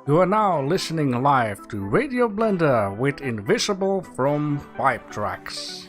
You are now listening live to Radio Blender with Invisible from Pipe Tracks.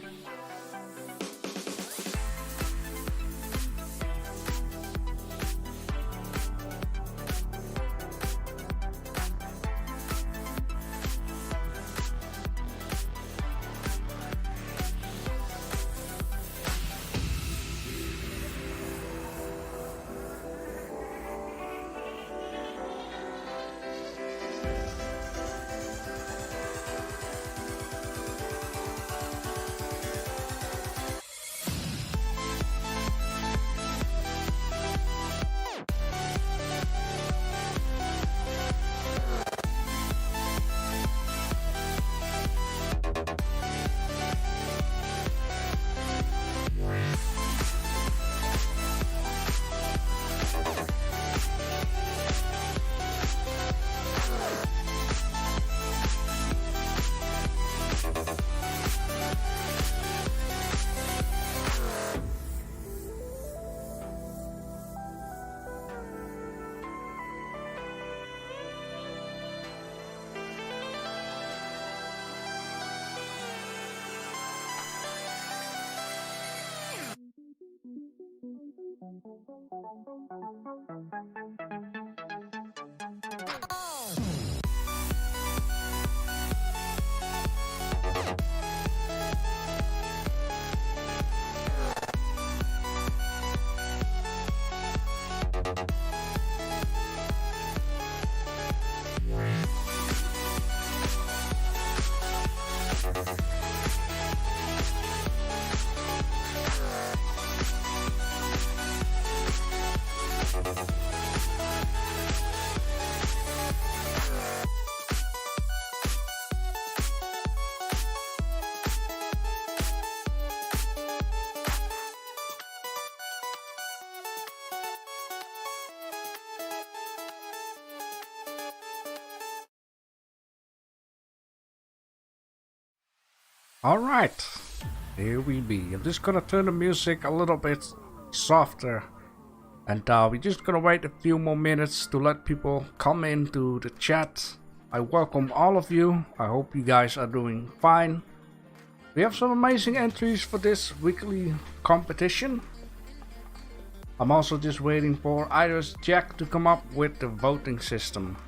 Alright, here we be. I'm just gonna turn the music a little bit softer, and we're just gonna wait a few more minutes to let people come into the chat. I welcome all of you. I hope you guys are doing fine. We have some amazing entries for this weekly competition. I'm also just waiting for Iris Jack to come up with the voting system.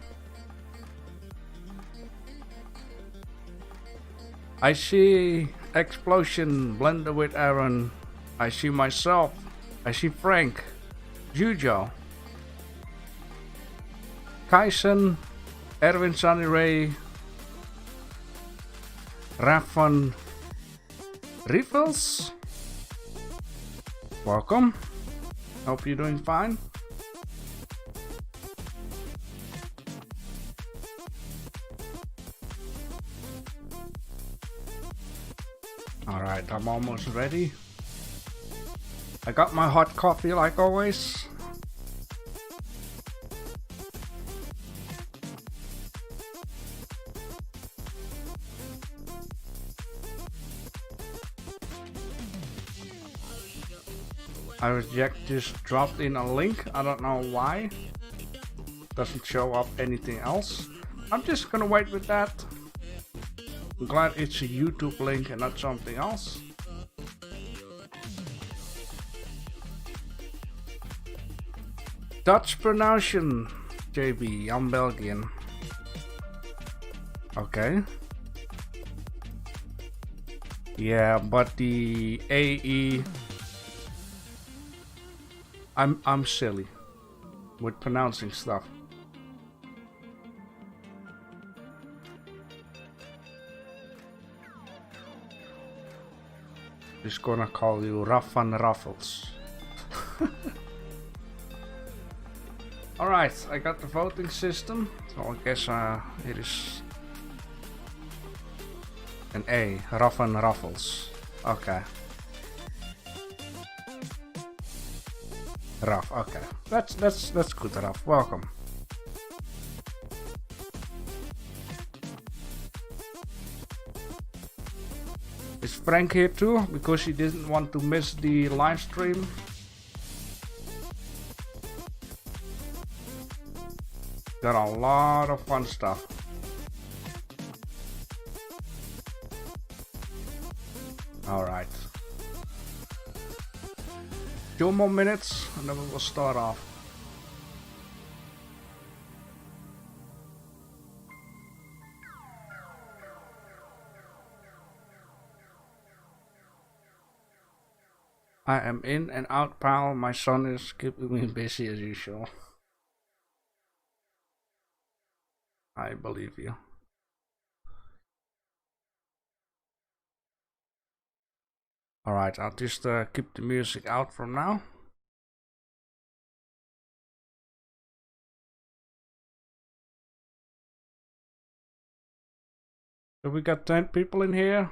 I see Explosion, Blender with Aaron. I see myself. I see Frank, Jujo, Kaisen, Erwin Sunny Ray, Raffan, Riffles. Welcome. Hope you're doing fine. Alright, I'm almost ready. I got my hot coffee like always. Iris Jack just dropped in a link. I don't know why. Doesn't show up anything else. I'm just gonna wait with that. I'm glad it's a YouTube link and not something else. Dutch pronunciation, JB, I'm Belgian. Okay. Yeah, but the AE, I'm silly with pronouncing stuff. Just gonna call you Raffan Raffles. Alright, I got the voting system, so I guess it is an A, Raffan Raffles. Okay. Raff, okay. That's good, Raff. Welcome. Is Frank here too? Because he didn't want to miss the live stream. 'Cause Got a lot of fun stuff. Alright. 2 more minutes and then we will start off. I am in and out, pal. My son is keeping me busy as usual. I believe you. Alright, I'll just keep the music out from now. So we got 10 people in here.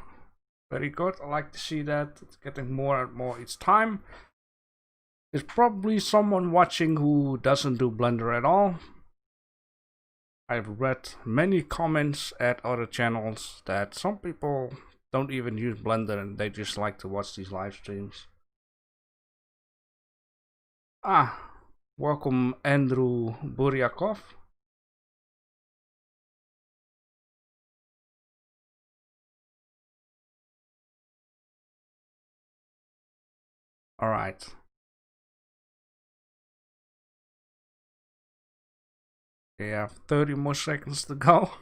Very good. I like to see that. It's getting more and more each time. There's probably someone watching who doesn't do Blender at all. I've read many comments at other channels that some people don't even use Blender and they just like to watch these live streams. Welcome Andrew Burkhoff. Alright. We have 30 more seconds to go.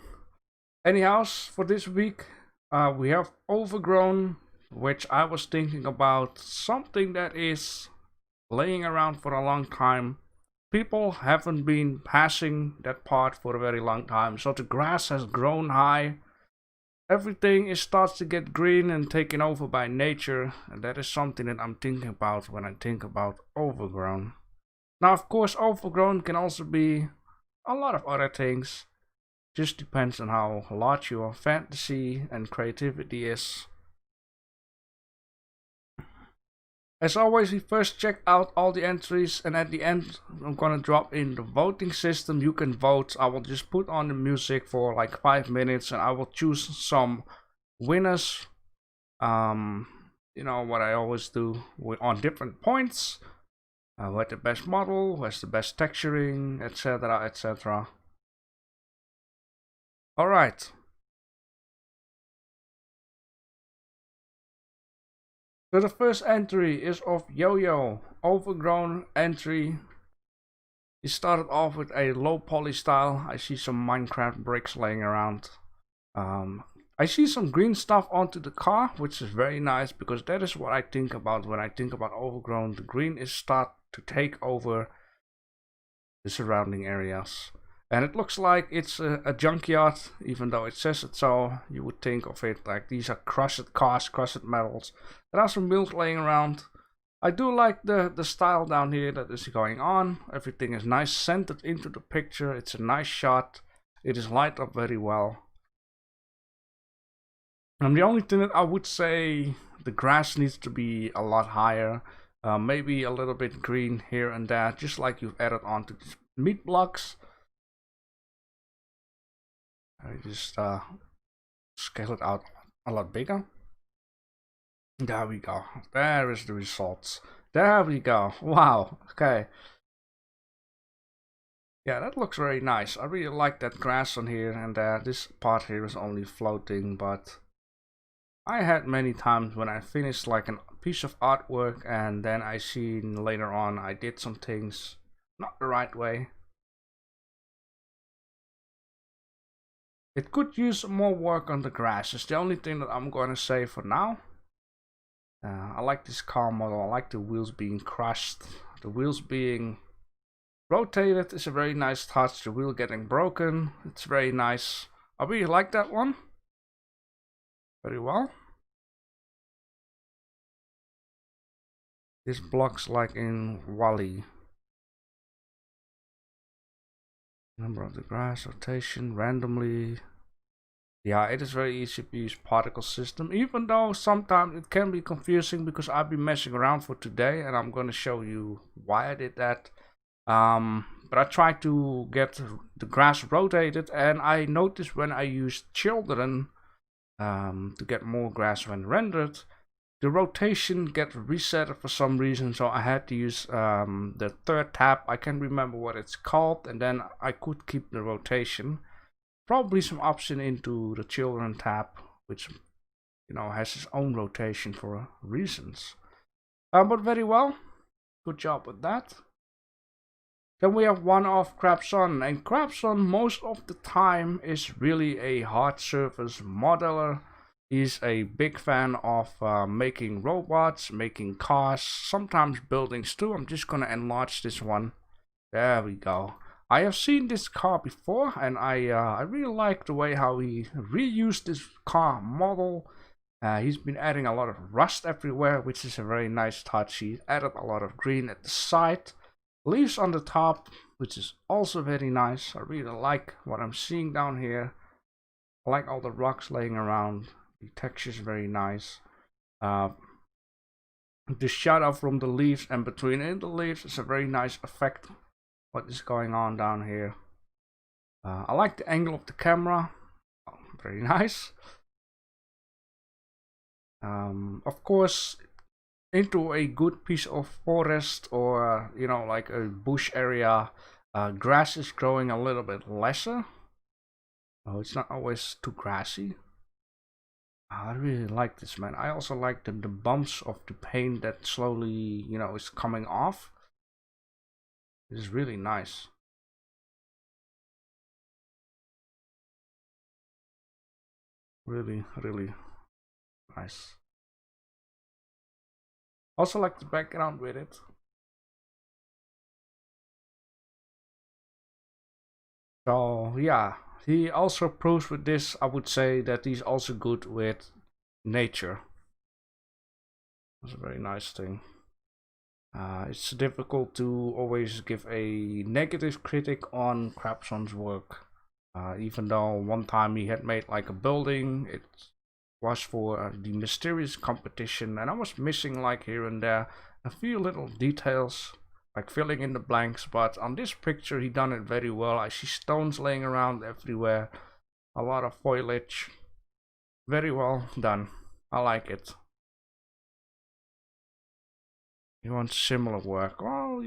Anyhow, for this week, we have Overgrown, which I was thinking about something that is laying around for a long time. People haven't been passing that part for a very long time, so the grass has grown high. Everything starts to get green and taken over by nature, and that is something that I'm thinking about when I think about Overgrown. Now, of course, Overgrown can also be a lot of other things. Just depends on how large your fantasy and creativity is. As always, we first check out all the entries, and at the end I'm gonna drop in the voting system. You can vote. I will just put on the music for like 5 minutes and I will choose some winners. You know what I always do on different points. Who had the best model, who has the best texturing, etc, etc. Alright. So the first entry is of Yo-Yo, Overgrown entry. He started off with a low poly style. I see some Minecraft bricks laying around. I see some green stuff onto the car, which is very nice because that is what I think about when I think about Overgrown. The green is start to take over the surrounding areas. And it looks like it's a junkyard, even though it says it so. You would think of it like these are crushed cars, crushed metals. There are some wheels laying around. I do like the style down here that is going on. Everything is nice centered into the picture. It's a nice shot. It is light up very well. And the only thing that I would say, the grass needs to be a lot higher. Maybe a little bit green here and there, just like you've added onto these meat blocks. I just scale it out a lot bigger. There we go. There is the results. There we go. Wow. Okay. Yeah, that looks very nice. I really like that grass on here and there. This part here is only floating, but I had many times when I finished like a piece of artwork and then I seen later on I did some things not the right way. It could use more work on the grass. It's the only thing that I'm gonna say for now. I like this car model. I like the wheels being crushed. The wheels being rotated is a very nice touch. The wheel getting broken, it's very nice. I really like that one. Very well. This blocks like in Wally. Number of the grass, rotation, randomly. Yeah, it is very easy to use particle system, even though sometimes it can be confusing because I've been messing around for today and I'm going to show you why I did that. But I tried to get the grass rotated and I noticed when I used children to get more grass when rendered, the rotation get reset for some reason, so I had to use the third tab. I can't remember what it's called, and then I could keep the rotation. Probably some option into the children tab, which has its own rotation for reasons. But very well, good job with that. Then we have one of Crabson, and Crabson most of the time is really a hard surface modeler. He's a big fan of making robots, making cars, sometimes buildings too. I'm just gonna enlarge this one. There we go. I have seen this car before, and I really like the way how he reused this car model. He's been adding a lot of rust everywhere, which is a very nice touch. He added a lot of green at the side, leaves on the top, which is also very nice. I really like what I'm seeing down here. I like all the rocks laying around. The texture is very nice. The shadow from the leaves and between the leaves is a very nice effect. What is going on down here? I like the angle of the camera. Oh, very nice. Of course, into a good piece of forest or like a bush area, grass is growing a little bit lesser. Oh, it's not always too grassy. I really like this, man. I also like the bumps of the paint that slowly is coming off. It is really nice. Really nice. Also like the background with it. So yeah, he also proves with this, I would say, that he's also good with nature. That's a very nice thing. It's difficult to always give a negative critic on Crabson's work. Even though one time he had made like a building, it was for the mysterious competition, and I was missing like here and there a few little details, like filling in the blanks, but on this picture he done it very well. I see stones laying around everywhere, a lot of foliage. Very well done. I like it. You want similar work? Well,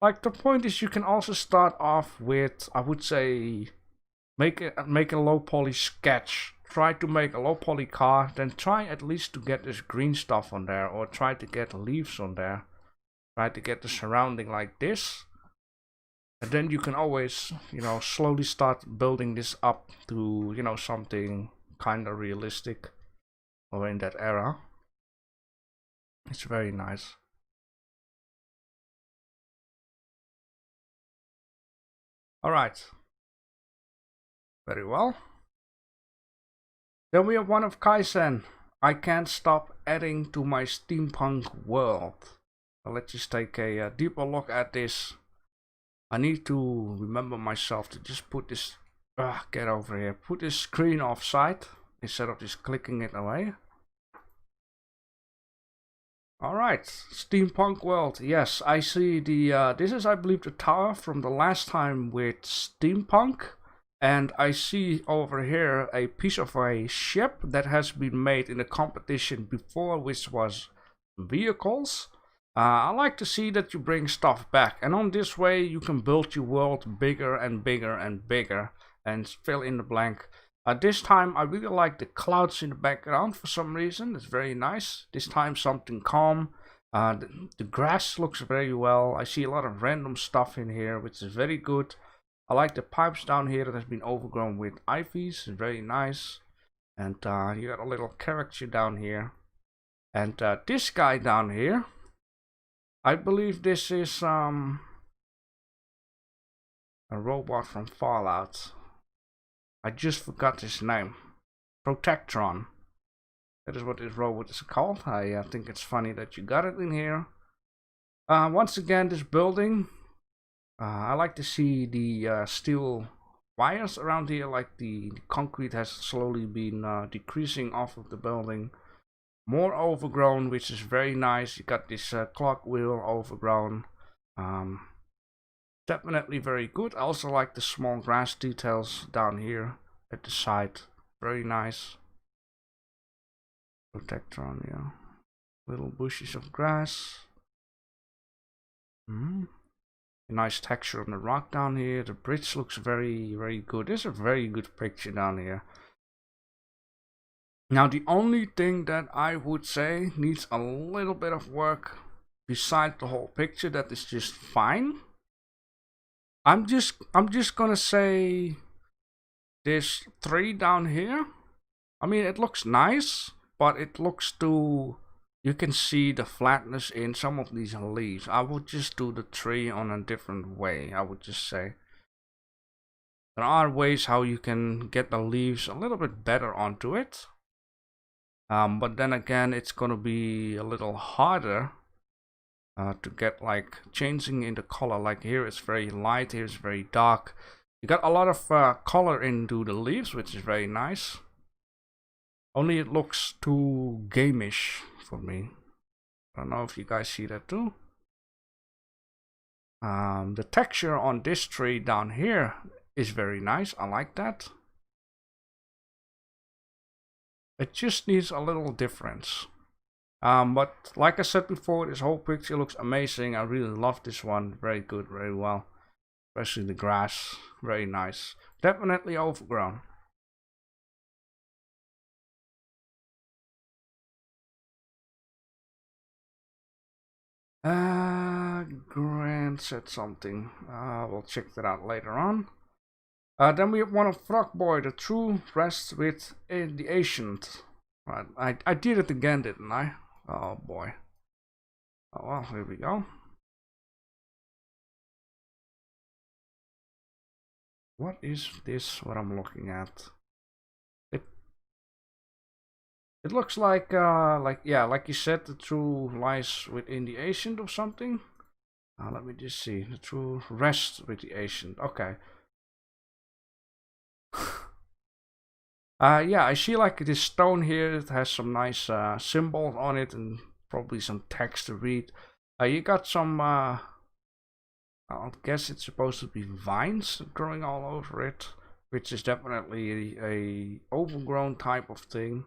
like the point is, you can also start off with, I would say, make a low poly sketch. Try to make a low poly car, then try at least to get this green stuff on there, or try to get leaves on there. Try to get the surrounding like this, and then you can always, slowly start building this up to, something kind of realistic, or in that era. It's very nice. All right. Very well. Then we have one of Kaisen. I can't stop adding to my Steampunk World. So let's just take a deeper look at this. I need to remember myself to just put this, get over here, put this screen offside instead of just clicking it away. Alright, Steampunk World. Yes, I see the, this is I believe the tower from the last time with Steampunk. And I see over here a piece of a ship that has been made in a competition before, which was vehicles. I like to see that you bring stuff back, and on this way you can build your world bigger and bigger and bigger and fill in the blank. This time I really like the clouds in the background for some reason. It's very nice. This time something calm. The grass looks very well. I see a lot of random stuff in here, which is very good. I like the pipes down here that has been overgrown with ivies. It's very nice. And you got a little character down here. And this guy down here, I believe this is a robot from Fallout. I just forgot his name. Protectron. That is what this robot is called. I think it's funny that you got it in here. Once again, this building, I like to see the steel wires around here, like the concrete has slowly been decreasing off of the building. More overgrown, which is very nice. You got this clock wheel overgrown. Definitely very good. I also like the small grass details down here at the side. Very nice. Protectron, yeah. Little bushes of grass. A nice texture on the rock down here. The bridge looks very, very good. It's a very good picture down here. Now the only thing that I would say needs a little bit of work besides the whole picture that is just fine. I'm just gonna say this tree down here. I mean, it looks nice, but it looks too... You can see the flatness in some of these leaves. I would just do the tree on a different way, I would just say. There are ways how you can get the leaves a little bit better onto it. But then again, it's gonna be a little harder to get like changing in the color. Like here it's very light, here it's very dark. You got a lot of color into the leaves, which is very nice. Only it looks too gameish for me. I don't know if you guys see that too. The texture on this tree down here is very nice. I like that. It just needs a little difference. But like I said before, this whole picture looks amazing. I really love this one. Very good, very well. Especially the grass. Very nice. Definitely overgrown. Grant said something. We'll check that out later on. Then we have one of Frog Boy, the true rest with the ancient. Right, I did it again, didn't I? Oh boy. Oh well, here we go. What is this? What I'm looking at? It looks like yeah, like you said, the true lies within the ancient or something. Let me just see. The true rest with the ancient. Okay. Yeah, I see like this stone here. It has some nice symbols on it and probably some text to read. You got some, I guess it's supposed to be vines growing all over it, which is definitely a overgrown type of thing.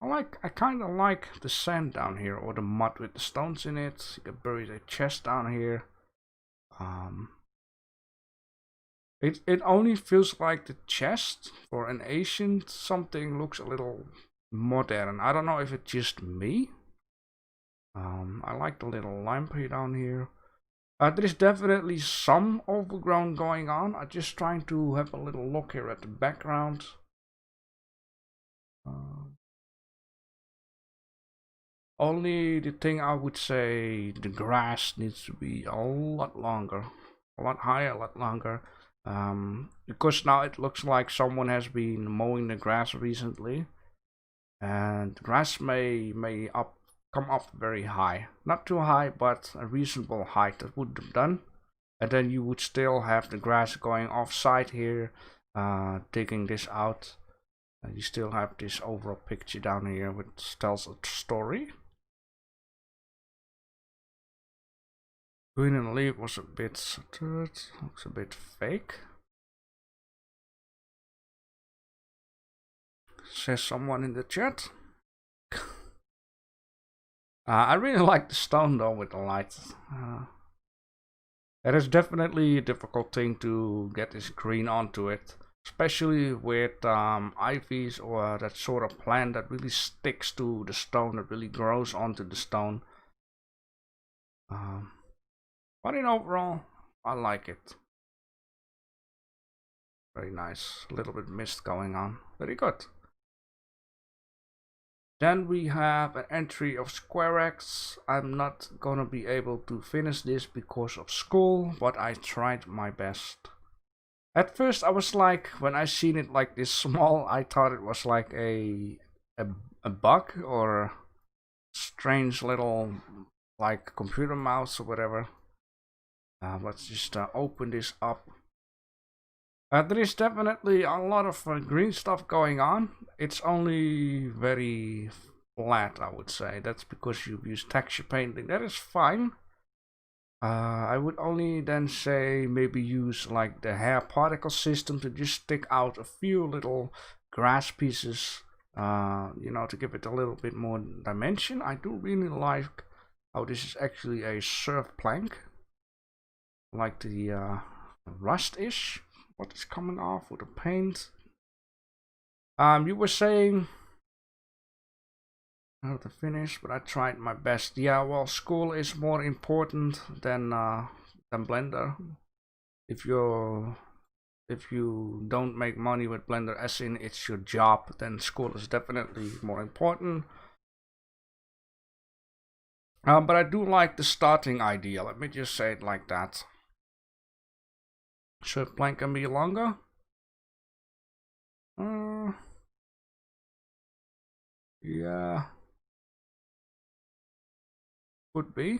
I kind of like the sand down here, or the mud with the stones in it. You can bury a chest down here. It only feels like the chest for an ancient something looks a little modern. I don't know if it's just me. I like the little lamp here down here. There is definitely some overgrown going on. I'm just trying to have a little look here at the background. Only the thing I would say, the grass needs to be a lot longer, a lot higher, a lot longer. Because now it looks like someone has been mowing the grass recently, and the grass may come up very high, not too high, but a reasonable height that would have done, and then you would still have the grass going offside here, digging this out. You still have this overall picture down here which tells a story. Green and leaf was a bit stuttered, looks a bit fake. Says someone in the chat. I really like the stone though with the light. It is definitely a difficult thing to get this green onto it, especially with ivies or that sort of plant that really sticks to the stone, that really grows onto the stone. But in overall, I like it. Very nice. A little bit mist going on. Very good. Then we have an entry of SquareX. I'm not gonna be able to finish this because of school, but I tried my best. At first I was like, when I seen it like this small, I thought it was like a bug or strange little like computer mouse or whatever. Let's just open this up. There is definitely a lot of green stuff going on. It's only very flat, I would say. That's because you use texture painting. That is fine. I would only then say maybe use like the hair particle system to just stick out a few little grass pieces you know, to give it a little bit more dimension. I do really like how this is actually a surf plank, like the rust-ish what is coming off with the paint. You were saying how to finish, but I tried my best. Yeah, well, school is more important than Blender. If you don't make money with Blender, as in it's your job, then school is definitely more important. But I do like the starting idea. Let me just say it like that. So plank can be longer. Yeah. Could be.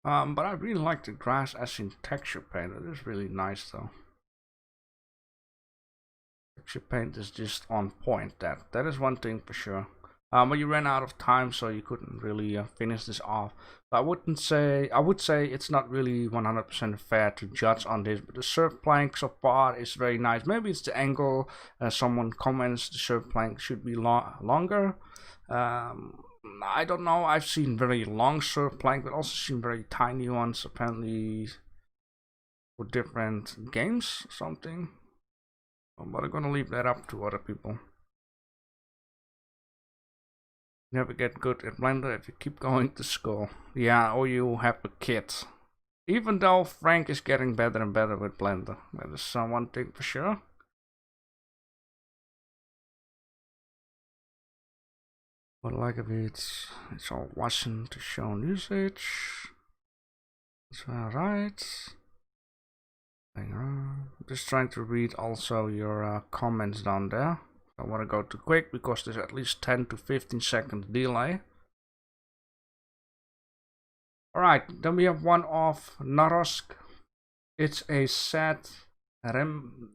But I really like the grass as in texture paint. It is really nice though. Texture paint is just on point. That is one thing for sure. But you ran out of time, so you couldn't really finish this off. But I would say it's not really 100% fair to judge on this. But the surf plank so far is very nice. Maybe it's the angle. Someone comments the surf plank should be longer. I don't know. I've seen very long surf plank, but also seen very tiny ones. Apparently for different games, or something. But I'm gonna leave that up to other people. Never get good at Blender if you keep going to school. Yeah, or you have a kid. Even though Frank is getting better and better with Blender. That is one thing for sure. But like if it's all watching to show usage. That's alright. Just trying to read also your comments down there. I want to go too quick because there's at least 10 to 15 second delay. Alright, then we have one of Narosk. It's a sad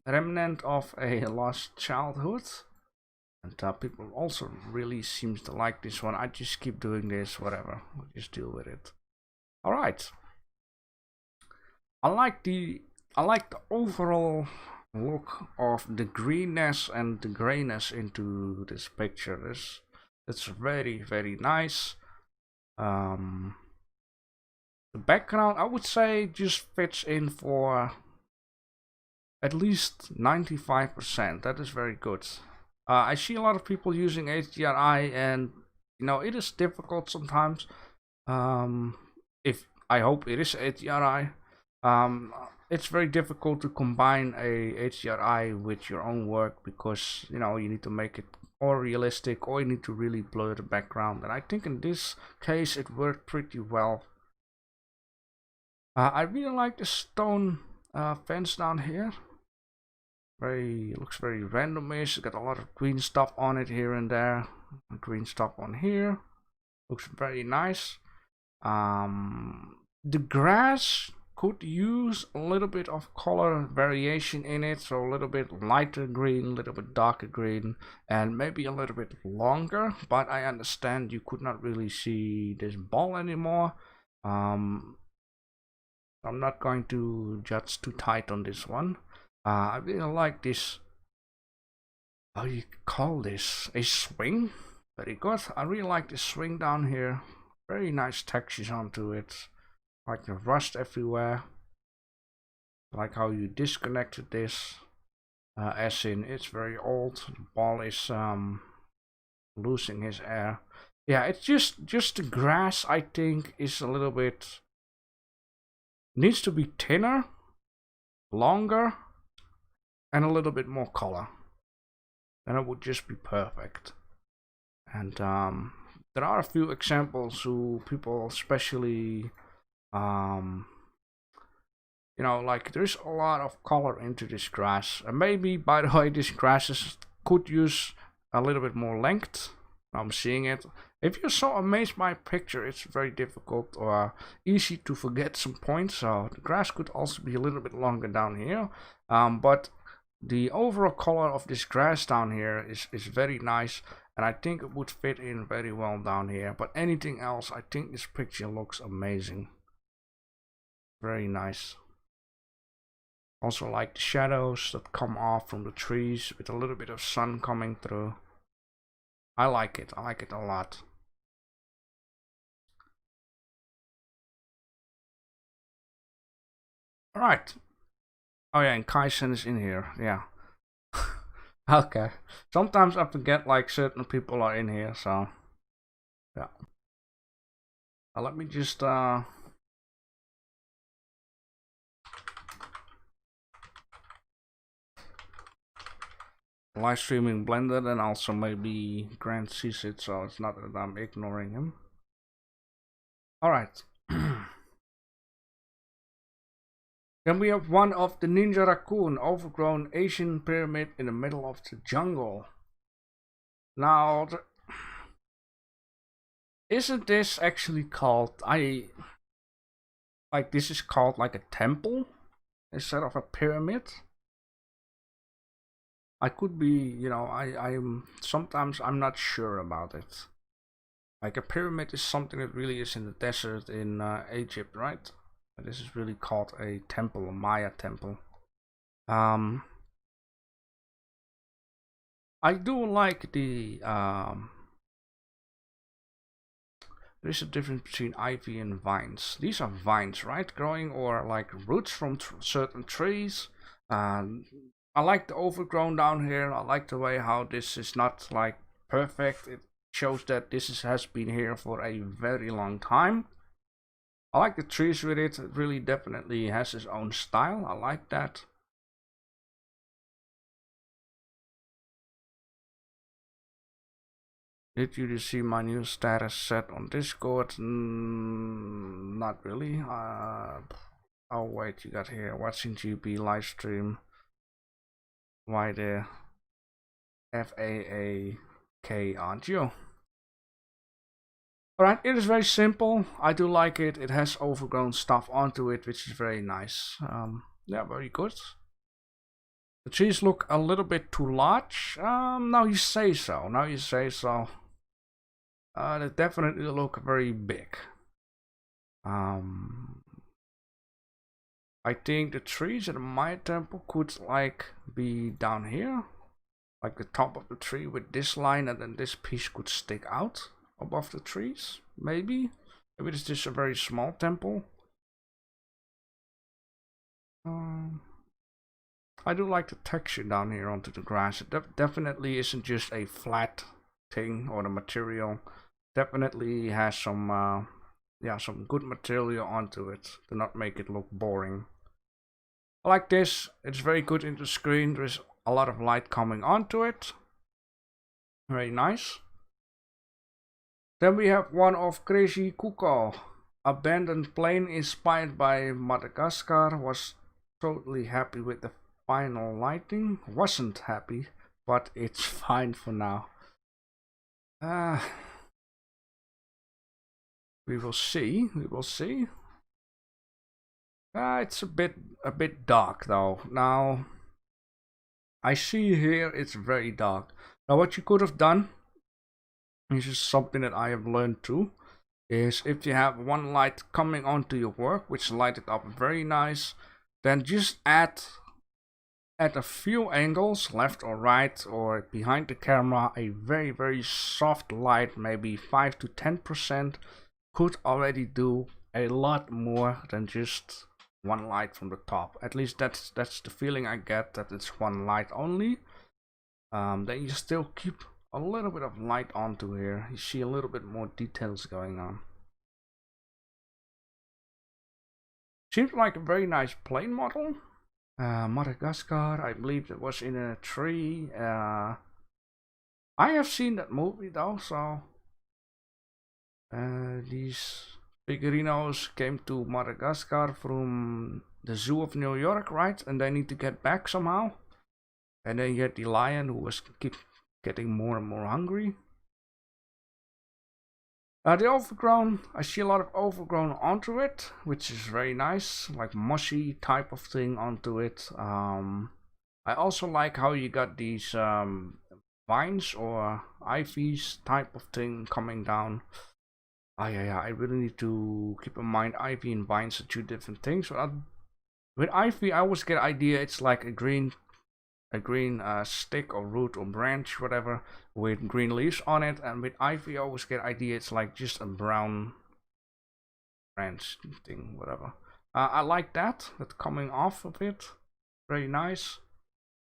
remnant of a lost childhood. And people also really seems to like this one. I just keep doing this, whatever. We'll just deal with it. Alright. I like the overall look of the greenness and the grayness into this picture. It's very, very nice. The background, I would say, just fits in for at least 95%. That is very good. I see a lot of people using HDRI, and you know, it is difficult sometimes. If I hope it is HDRI. It's very difficult to combine a HDRI with your own work because, you know, you need to make it or realistic, or you need to really blur the background. And I think in this case it worked pretty well. I really like the stone fence down here. Looks very randomish. It's got a lot of green stuff on it here and there. Green stuff on here. Looks very nice. The grass could use a little bit of color variation in it, so a little bit lighter green, a little bit darker green, and maybe a little bit longer. But I understand you could not really see this ball anymore. I'm not going to judge too tight on this one. I really like this. How do you call this? A swing? Very good. I really like this swing down here. Very nice textures onto it. Like the rust everywhere. Like how you disconnected this. As in, it's very old. The ball is losing his air. Yeah, it's just the grass, I think, is a little bit, needs to be thinner, longer, and a little bit more color. And it would just be perfect. And there are a few examples who people especially you know, like there's a lot of color into this grass, and maybe, by the way, this grass could use a little bit more length. I'm seeing it. If you're so amazed by a picture, it's very difficult or easy to forget some points, so the grass could also be a little bit longer down here. But the overall color of this grass down here is very nice, and I think it would fit in very well down here. But anything else, I think this picture looks amazing. Very nice. Also like the shadows that come off from the trees with a little bit of sun coming through. I like it a lot. Alright. Oh yeah, and Kaisen is in here, yeah. Okay. Sometimes I forget like certain people are in here, so yeah. Let me just live streaming Blender, and also maybe Grant sees it, so it's not that I'm ignoring him. Alright. Then we have one of the Ninja Raccoon, overgrown Asian pyramid in the middle of the jungle. Now, isn't this actually called, this is called like a temple instead of a pyramid? I could be, you know, sometimes I'm not sure about it. Like a pyramid is something that really is in the desert in Egypt, right? But this is really called a temple, a Maya temple. I do like the there's a difference between ivy and vines. These are vines, right? Growing, or like roots from certain trees. I like the overgrown down here. I like the way how this is not like perfect. It shows that this has been here for a very long time. I like the trees with it. It really definitely has its own style. I like that. Did you see my new status set on Discord? Not really. Oh wait, you got here watching GB live stream. Why the FAAK aren't you? Alright, it is very simple. I do like it. It has overgrown stuff onto it, which is very nice. Yeah, very good. The trees look a little bit too large. Now you say so. Now you say so. They definitely look very big. I think the trees at my temple could like be down here, like the top of the tree with this line, and then this piece could stick out above the trees. Maybe it's just a very small temple. I do like the texture down here onto the grass. It definitely isn't just a flat thing, or the material definitely has some yeah, some good material onto it to not make it look boring. I like this. It's very good into the screen. There's a lot of light coming onto it. Very nice. Then we have one of Crazy Kuko. Abandoned plane inspired by Madagascar. Was totally happy with the final lighting. Wasn't happy, but it's fine for now. We will see. We will see. It's a bit dark though. Now, I see here it's very dark. Now, what you could have done, this is something that I have learned too, is if you have one light coming onto your work, which light it up very nice, then just add a few angles, left or right or behind the camera, a very soft light, maybe 5 to 10%, could already do a lot more than just one light from the top. At least that's the feeling I get, that it's one light only. Then you still keep a little bit of light onto here. You see a little bit more details going on. Seems like a very nice plane model. Madagascar, I believe it was in a tree. I have seen that movie though, so these figurinos came to Madagascar from the zoo of New York, right? And they need to get back somehow. And then you had the lion who was keep getting more and more hungry. The overgrown, I see a lot of overgrown onto it, which is very nice, like mossy type of thing onto it. I also like how you got these vines or ivies type of thing coming down. Yeah, I really need to keep in mind ivy and vines are two different things. But With ivy, I always get idea it's like a green stick or root or branch, whatever, with green leaves on it. And with ivy, I always get idea it's like just a brown branch thing, whatever. I like that coming off of it, very nice.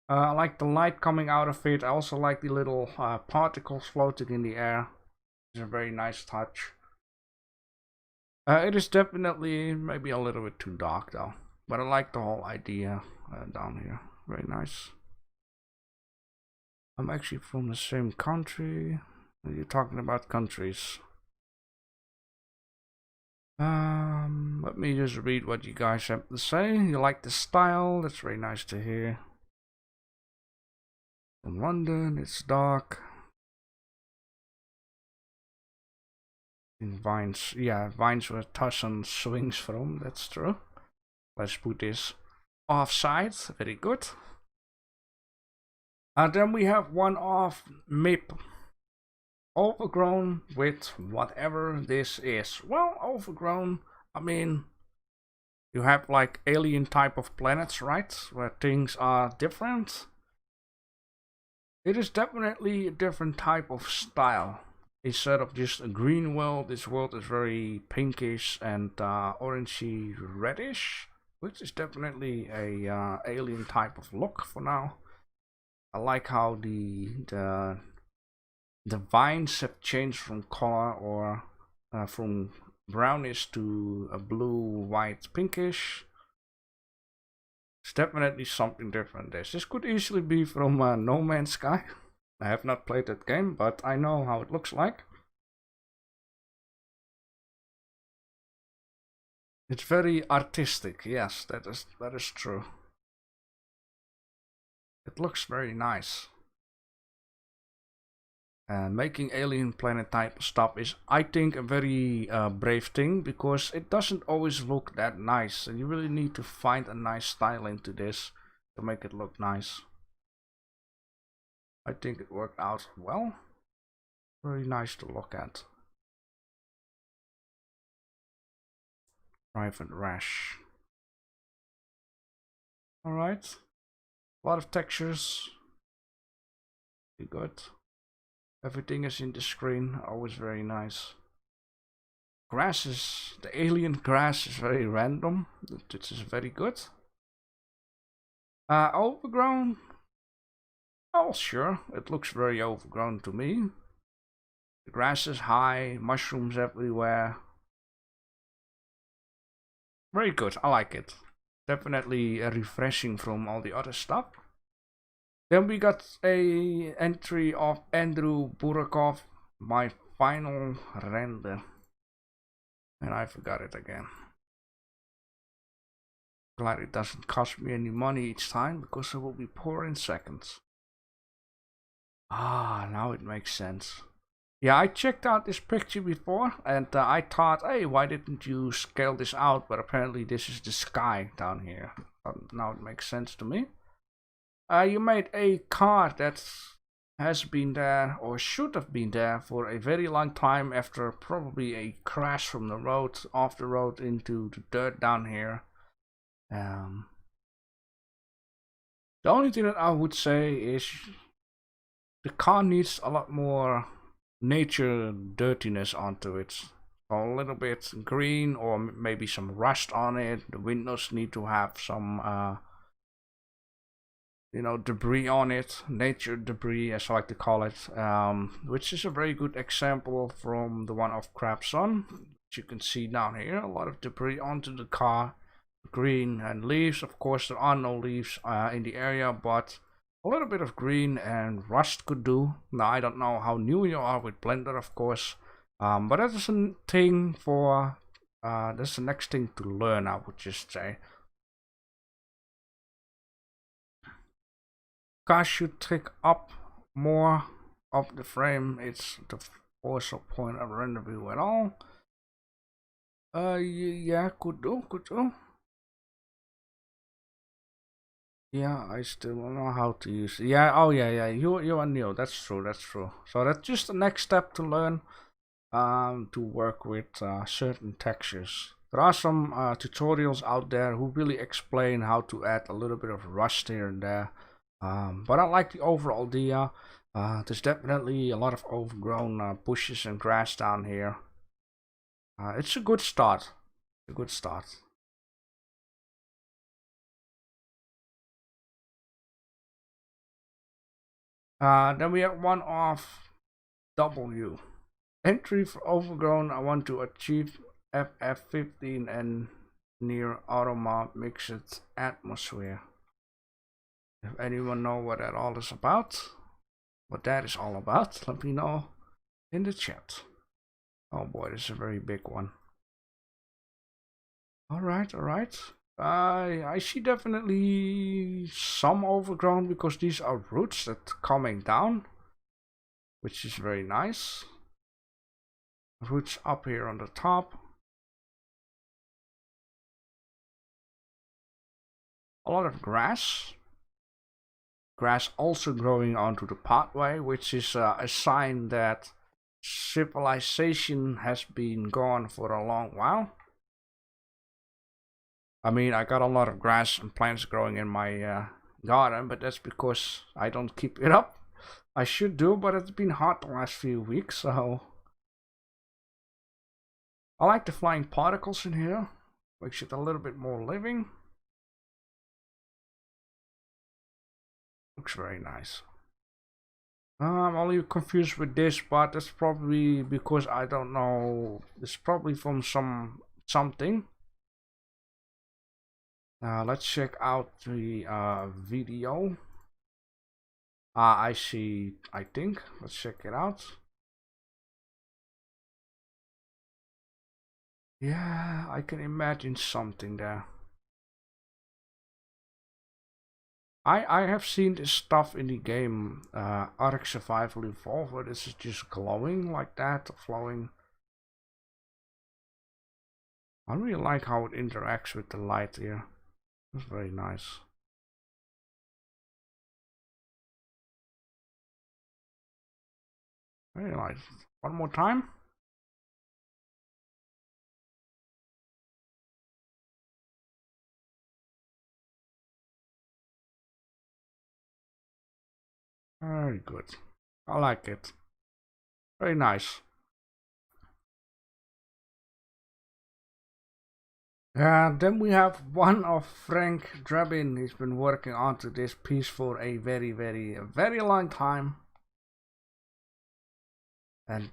I like the light coming out of it. I also like the little particles floating in the air. It's a very nice touch. It is definitely maybe a little bit too dark though, but I like the whole idea down here. Very nice. I'm actually from the same country. You're talking about countries. Let me just read what you guys have to say. You like the style? That's very nice to hear. In London, it's dark. In Vines, yeah, Vines where Tarzan swings from, that's true. Let's put this offside, very good. And then we have one off MIP. Overgrown with whatever this is. Well, overgrown, I mean, you have like alien type of planets, right? Where things are different. It is definitely a different type of style. Instead of just a green world, this world is very pinkish and orangey reddish, which is definitely a alien type of look for now. I like how the vines have changed from color, or from brownish to a blue, white, pinkish. It's definitely something different. This could easily be from No Man's Sky. I have not played that game, but I know how it looks like. It's very artistic, yes, that is true. It looks very nice. Making alien planet type stuff is, I think, a very brave thing, because it doesn't always look that nice, and you really need to find a nice style into this to make it look nice. I think it worked out well. Very nice to look at. Private Rash. Alright. A lot of textures. Pretty good. Everything is in the screen, always very nice. Grasses, the alien grass is very random. This is very good. Overgrown. Oh, sure, it looks very overgrown to me. The grass is high, mushrooms everywhere. Very good, I like it. Definitely refreshing from all the other stuff. Then we got a entry of Andrew Burkhoff, my final render. And I forgot it again. Glad it doesn't cost me any money each time, because I will be poor in seconds. Ah, now it makes sense. Yeah, I checked out this picture before, and I thought, hey, why didn't you scale this out? But apparently this is the sky down here. Now it makes sense to me. You made a car that has been there, or should have been there, for a very long time after probably a crash from the road, off the road into the dirt down here. The only thing that I would say is the car needs a lot more nature dirtiness onto it. A little bit green, or maybe some rust on it. The windows need to have some you know, debris on it, nature debris as I like to call it, which is a very good example from the one of Crabson, which you can see down here. A lot of debris onto the car, green and leaves. Of course, there are no leaves in the area, but a little bit of green and rust could do. Now, I don't know how new you are with Blender, of course, but that is a thing for, that's the next thing to learn, I would just say. Car should take up more of the frame. It's the focal point of render view at all. Yeah, could do. Yeah, I still don't know how to use it. Yeah, oh yeah, you are new. That's true. So that's just the next step to learn, to work with certain textures. There are some tutorials out there who really explain how to add a little bit of rust here and there. But I like the overall idea. There's definitely a lot of overgrown bushes and grass down here. It's a good start. A good start. Then we have one off W. Entry for Overgrown. I want to achieve FF15 and near Automap mixed atmosphere. If anyone know what that all is about, what that is all about, let me know in the chat. Oh boy, this is a very big one. Alright. I see definitely some overgrown because these are roots that coming down, which is very nice. Roots up here on the top. A lot of grass. Grass also growing onto the pathway, which is a sign that civilization has been gone for a long while. I mean, I got a lot of grass and plants growing in my garden, but that's because I don't keep it up. I should do, but it's been hot the last few weeks, so... I like the flying particles in here. Makes it a little bit more living. Looks very nice. I'm only confused with this, but that's probably because I don't know. It's probably from something. Let's check out the video. I see, I think. Let's check it out. Yeah, I can imagine something there. I have seen this stuff in the game Ark Survival Evolved, where this is just glowing like that, flowing. I really like how it interacts with the light here. It's very nice. Very nice. One more time. Very good. I like it. Very nice. Then we have one of Frank Drabin. He's been working onto this piece for a very long time. And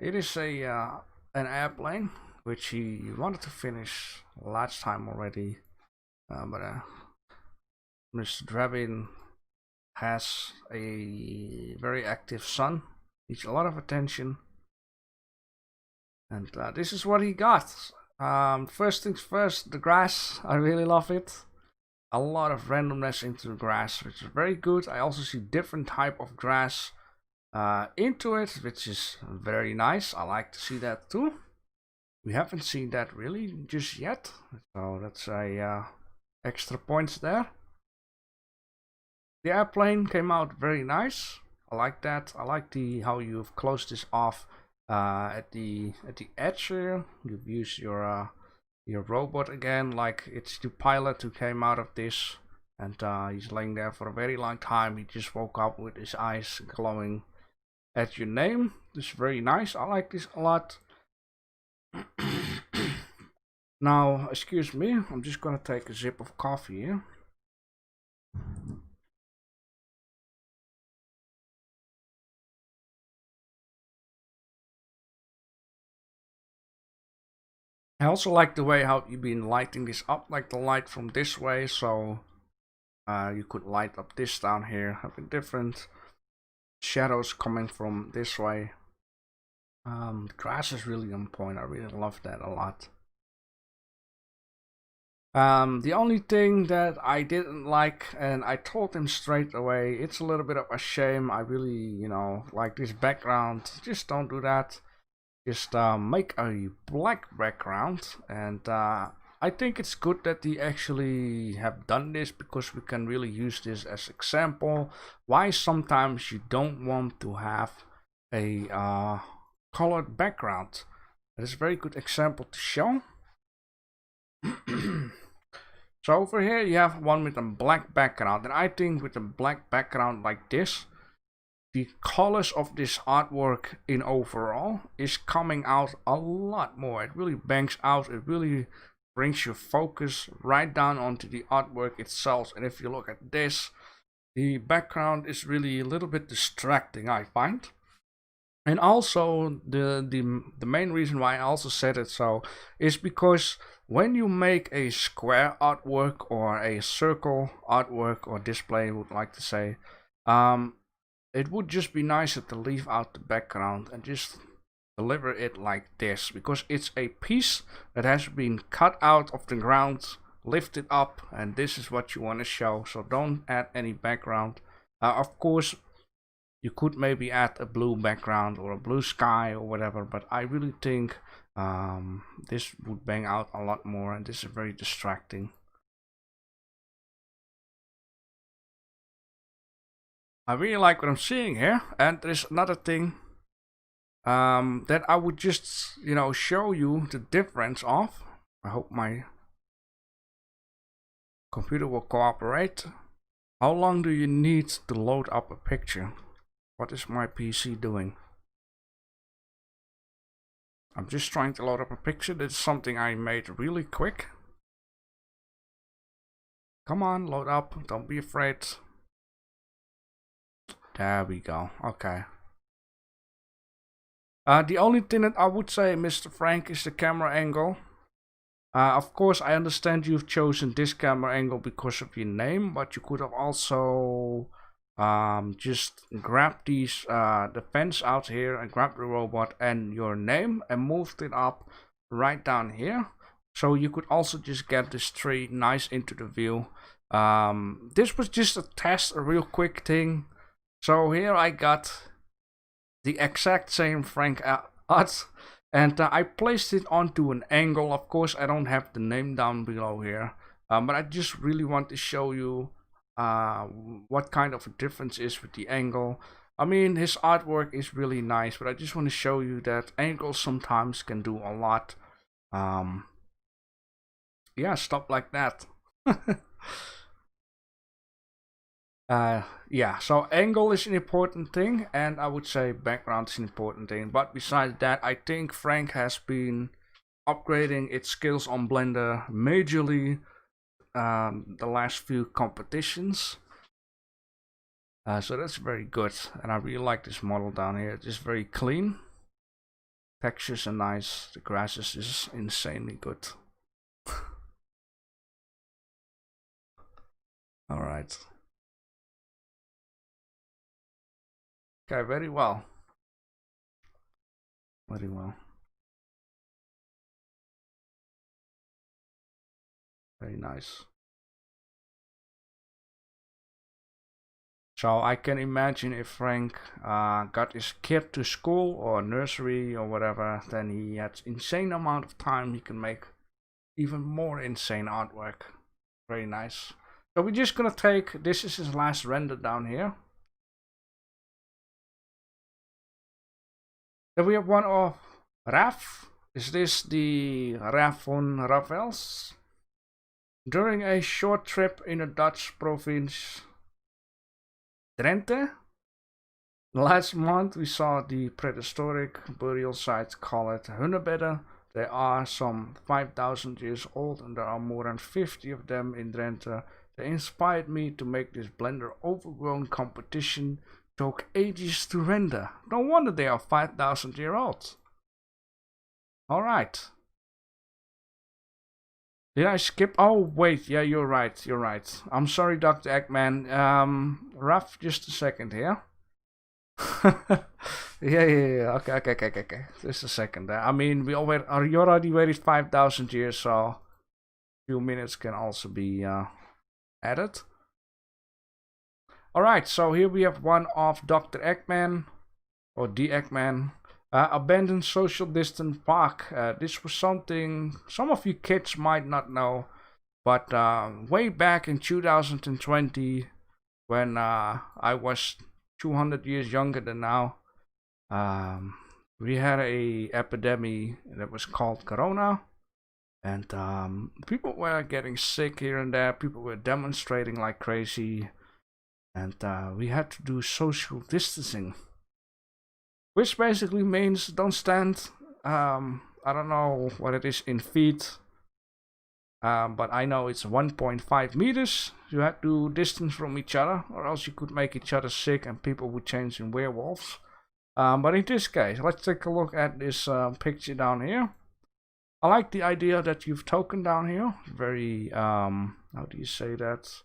it is an airplane, which he wanted to finish last time already. But Mr. Drabin has a very active son, needs a lot of attention, and this is what he got. First things first, the grass. I really love it. A lot of randomness into the grass, which is very good. I also see different type of grass into it, which is very nice. I like to see that too. We haven't seen that really just yet, so that's a extra points there. The airplane came out very nice. I like that. I like the how you've closed this off at the edge here. You've used your robot again, like it's the pilot who came out of this, and he's laying there for a very long time. He just woke up with his eyes glowing at your name. This is very nice. I like this a lot. Now, excuse me, I'm just gonna take a sip of coffee here. I also like the way how you've been lighting this up, like the light from this way, so you could light up this down here, having different shadows coming from this way. The grass is really on point. I really love that a lot. The only thing that I didn't like, and I told him straight away, it's a little bit of a shame. I really, like this background. Just don't do that. Just make a black background, and I think it's good that they actually have done this, because we can really use this as example why sometimes you don't want to have a colored background. That is a very good example to show. So over here you have one with a black background, and I think with a black background like this, the colors of this artwork in overall is coming out a lot more. It really bangs out, it really brings your focus right down onto the artwork itself. And if you look at this, the background is really a little bit distracting, I find. And also the main reason why I also said it so is because when you make a square artwork or a circle artwork or display, would like to say, it would just be nicer to leave out the background and just deliver it like this, because it's a piece that has been cut out of the ground, lifted up, and this is what you want to show. So don't add any background. Of course, you could maybe add a blue background or a blue sky or whatever, but I really think this would bang out a lot more, and this is very distracting. I really like what I'm seeing here, and there's another thing that I would just, show you the difference of. I hope my computer will cooperate. How long do you need to load up a picture? What is my PC doing? I'm just trying to load up a picture. This is something I made really quick. Come on, load up. Don't be afraid. There we go. Okay. The only thing that I would say, Mr. Frank, is the camera angle. Of course, I understand you've chosen this camera angle because of your name, but you could have also just grab these the fence out here and grab the robot and your name and moved it up right down here. So you could also just get this tree nice into the view. This was just a test, a real quick thing. So here I got the exact same Frank art, and I placed it onto an angle. Of course, I don't have the name down below here, but I just really want to show you what kind of a difference is with the angle. I mean, his artwork is really nice, but I just want to show you that angles sometimes can do a lot. Yeah, stop like that. Yeah, so angle is an important thing, and I would say background is an important thing. But besides that, I think Frank has been upgrading its skills on Blender majorly the last few competitions. So that's very good, and I really like this model down here. It's just very clean. Textures are nice. The grass is just insanely good. All right. Okay, very well. Very well. Very nice. So I can imagine if Frank got his kid to school or nursery or whatever, then he had insane amount of time. He can make even more insane artwork. Very nice. So we're just gonna take, this is his last render down here. Then we have one of Raf. Is this the Raf von Ravels? During a short trip in the Dutch province Drenthe last month, we saw the prehistoric burial site called Hunnebedden. They are some 5,000 years old, and there are more than 50 of them in Drenthe. They inspired me to make this Blender Overgrown competition. Took ages to render. No wonder they are 5,000 years old. Alright. Did I skip? Oh, wait. Yeah, you're right. You're right. I'm sorry, Dr. Eggman. Rough, just a second here. Yeah. Okay. Just a second. I mean, you already waited 5,000 years, so a few minutes can also be added. Alright, so here we have one of Dr. Eggman, or the Eggman. Abandoned social distance park. This was something some of you kids might not know, but way back in 2020, when I was 200 years younger than now, we had a epidemic that was called Corona, And people were getting sick here and there. People were demonstrating like crazy. And we had to do social distancing. Which basically means don't stand, I don't know what it is in feet. But I know it's 1.5 meters. You had to distance from each other, or else you could make each other sick and people would change in werewolves. But in this case, let's take a look at this picture down here. I like the idea that you've token down here. Very, how do you say that?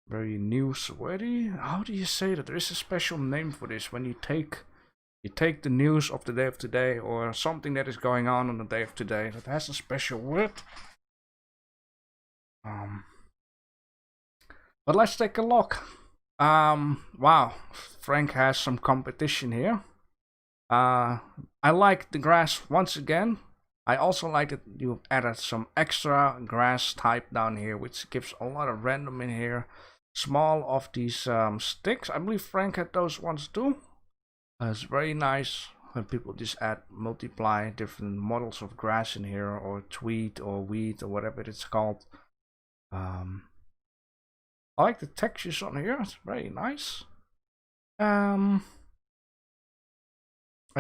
Very newsworthy. How do you say that? There is a special name for this when you take the news of the day of today, or something that is going on the day of today. That has a special word. But let's take a look. Wow, Frank has some competition here. I like the grass once again. I also like that you added some extra grass type down here, which gives a lot of random in here. Small of these sticks. I believe Frank had those ones too. It's very nice when people just add, multiply different models of grass in here, or tweed or wheat or whatever it's called. I like the textures on here. It's very nice. I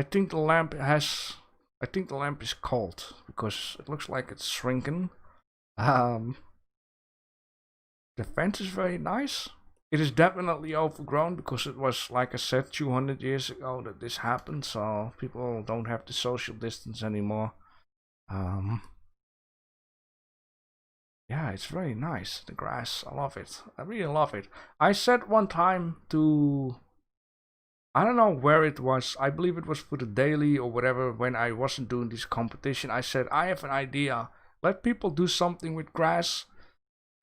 think the lamp has. I think the lamp is cold because it looks like it's shrinking. The fence is very nice. It is definitely overgrown because it was, like I said, 200 years ago that this happened, so people don't have the social distance anymore. Yeah, it's very nice. The grass, I love it. I really love it. I said one time to, I don't know where it was. I believe it was for the daily or whatever, when I wasn't doing this competition. I said, I have an idea. Let people do something with grass.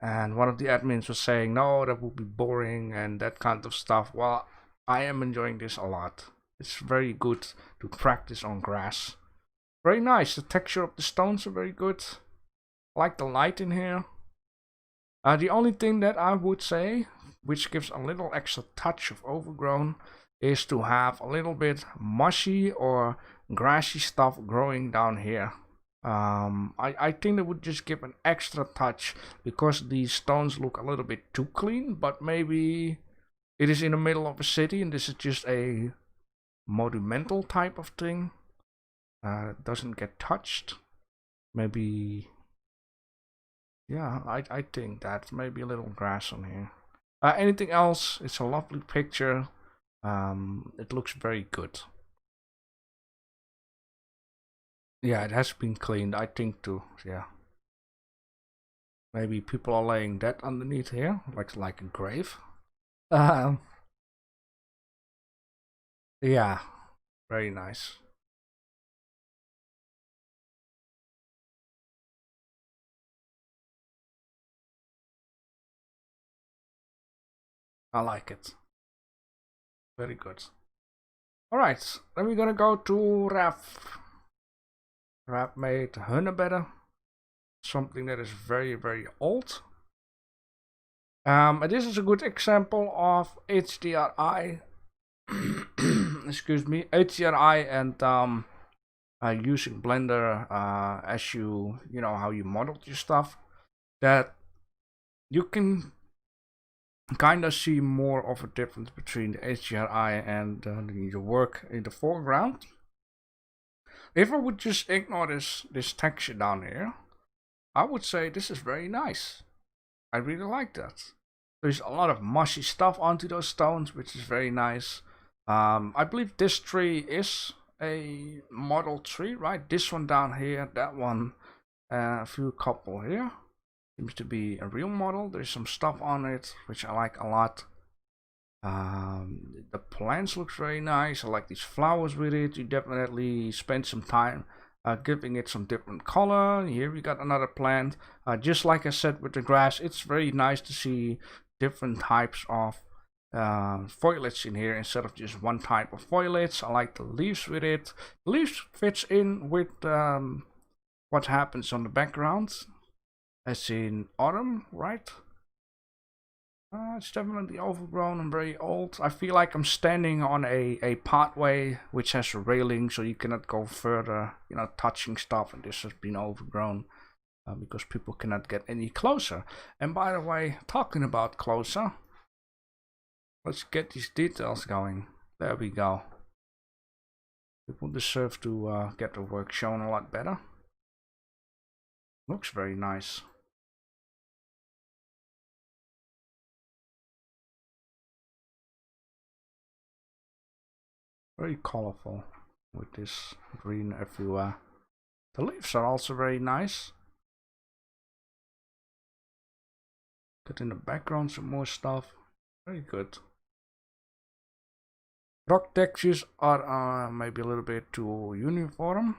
And one of the admins was saying, no, that would be boring and that kind of stuff. Well, I am enjoying this a lot. It's very good to practice on grass. Very nice. The texture of the stones are very good. I like the light in here. The only thing that I would say, which gives a little extra touch of overgrown, is to have a little bit mushy or grassy stuff growing down here. I think that would just give an extra touch, because these stones look a little bit too clean, but maybe it is in the middle of a city and this is just a monumental type of thing. It doesn't get touched. Maybe, yeah, I think that maybe a little grass on here. Anything else? It's a lovely picture. It looks very good. Yeah, it has been cleaned, I think too. Yeah. Maybe people are laying dead underneath here, like a grave. Yeah, very nice. I like it. Very good. Alright, then we're gonna go to Raf. Raf made Hunnebetter. Something that is very, very old. This is a good example of HDRI. Excuse me, HDRI and using Blender as you know how you modeled your stuff. That you can kind of see more of a difference between the HDRI and the work in the foreground. If I would just ignore this texture down here, I would say this is very nice. I really like that. There's a lot of mushy stuff onto those stones, which is very nice. I believe this tree is a model tree, right? This one down here, that one, a few couple here. Seems to be a real model. There's some stuff on it, which I like a lot. The plants looks very nice. I like these flowers with it. You definitely spend some time giving it some different color. Here we got another plant. Just like I said with the grass, it's very nice to see different types of foliage in here instead of just one type of foliage. I like the leaves with it. The leaves fits in with what happens on the background, as in autumn, right? It's definitely overgrown and very old. I feel like I'm standing on a pathway which has a railing, so you cannot go further, you know, touching stuff, and this has been overgrown because people cannot get any closer. And by the way, talking about closer, let's get these details going. There we go. People deserve to get their work shown a lot better. Looks very nice. Very colorful with this green everywhere. The leaves are also very nice. Get in the background some more stuff. Very good. Rock textures are maybe a little bit too uniform.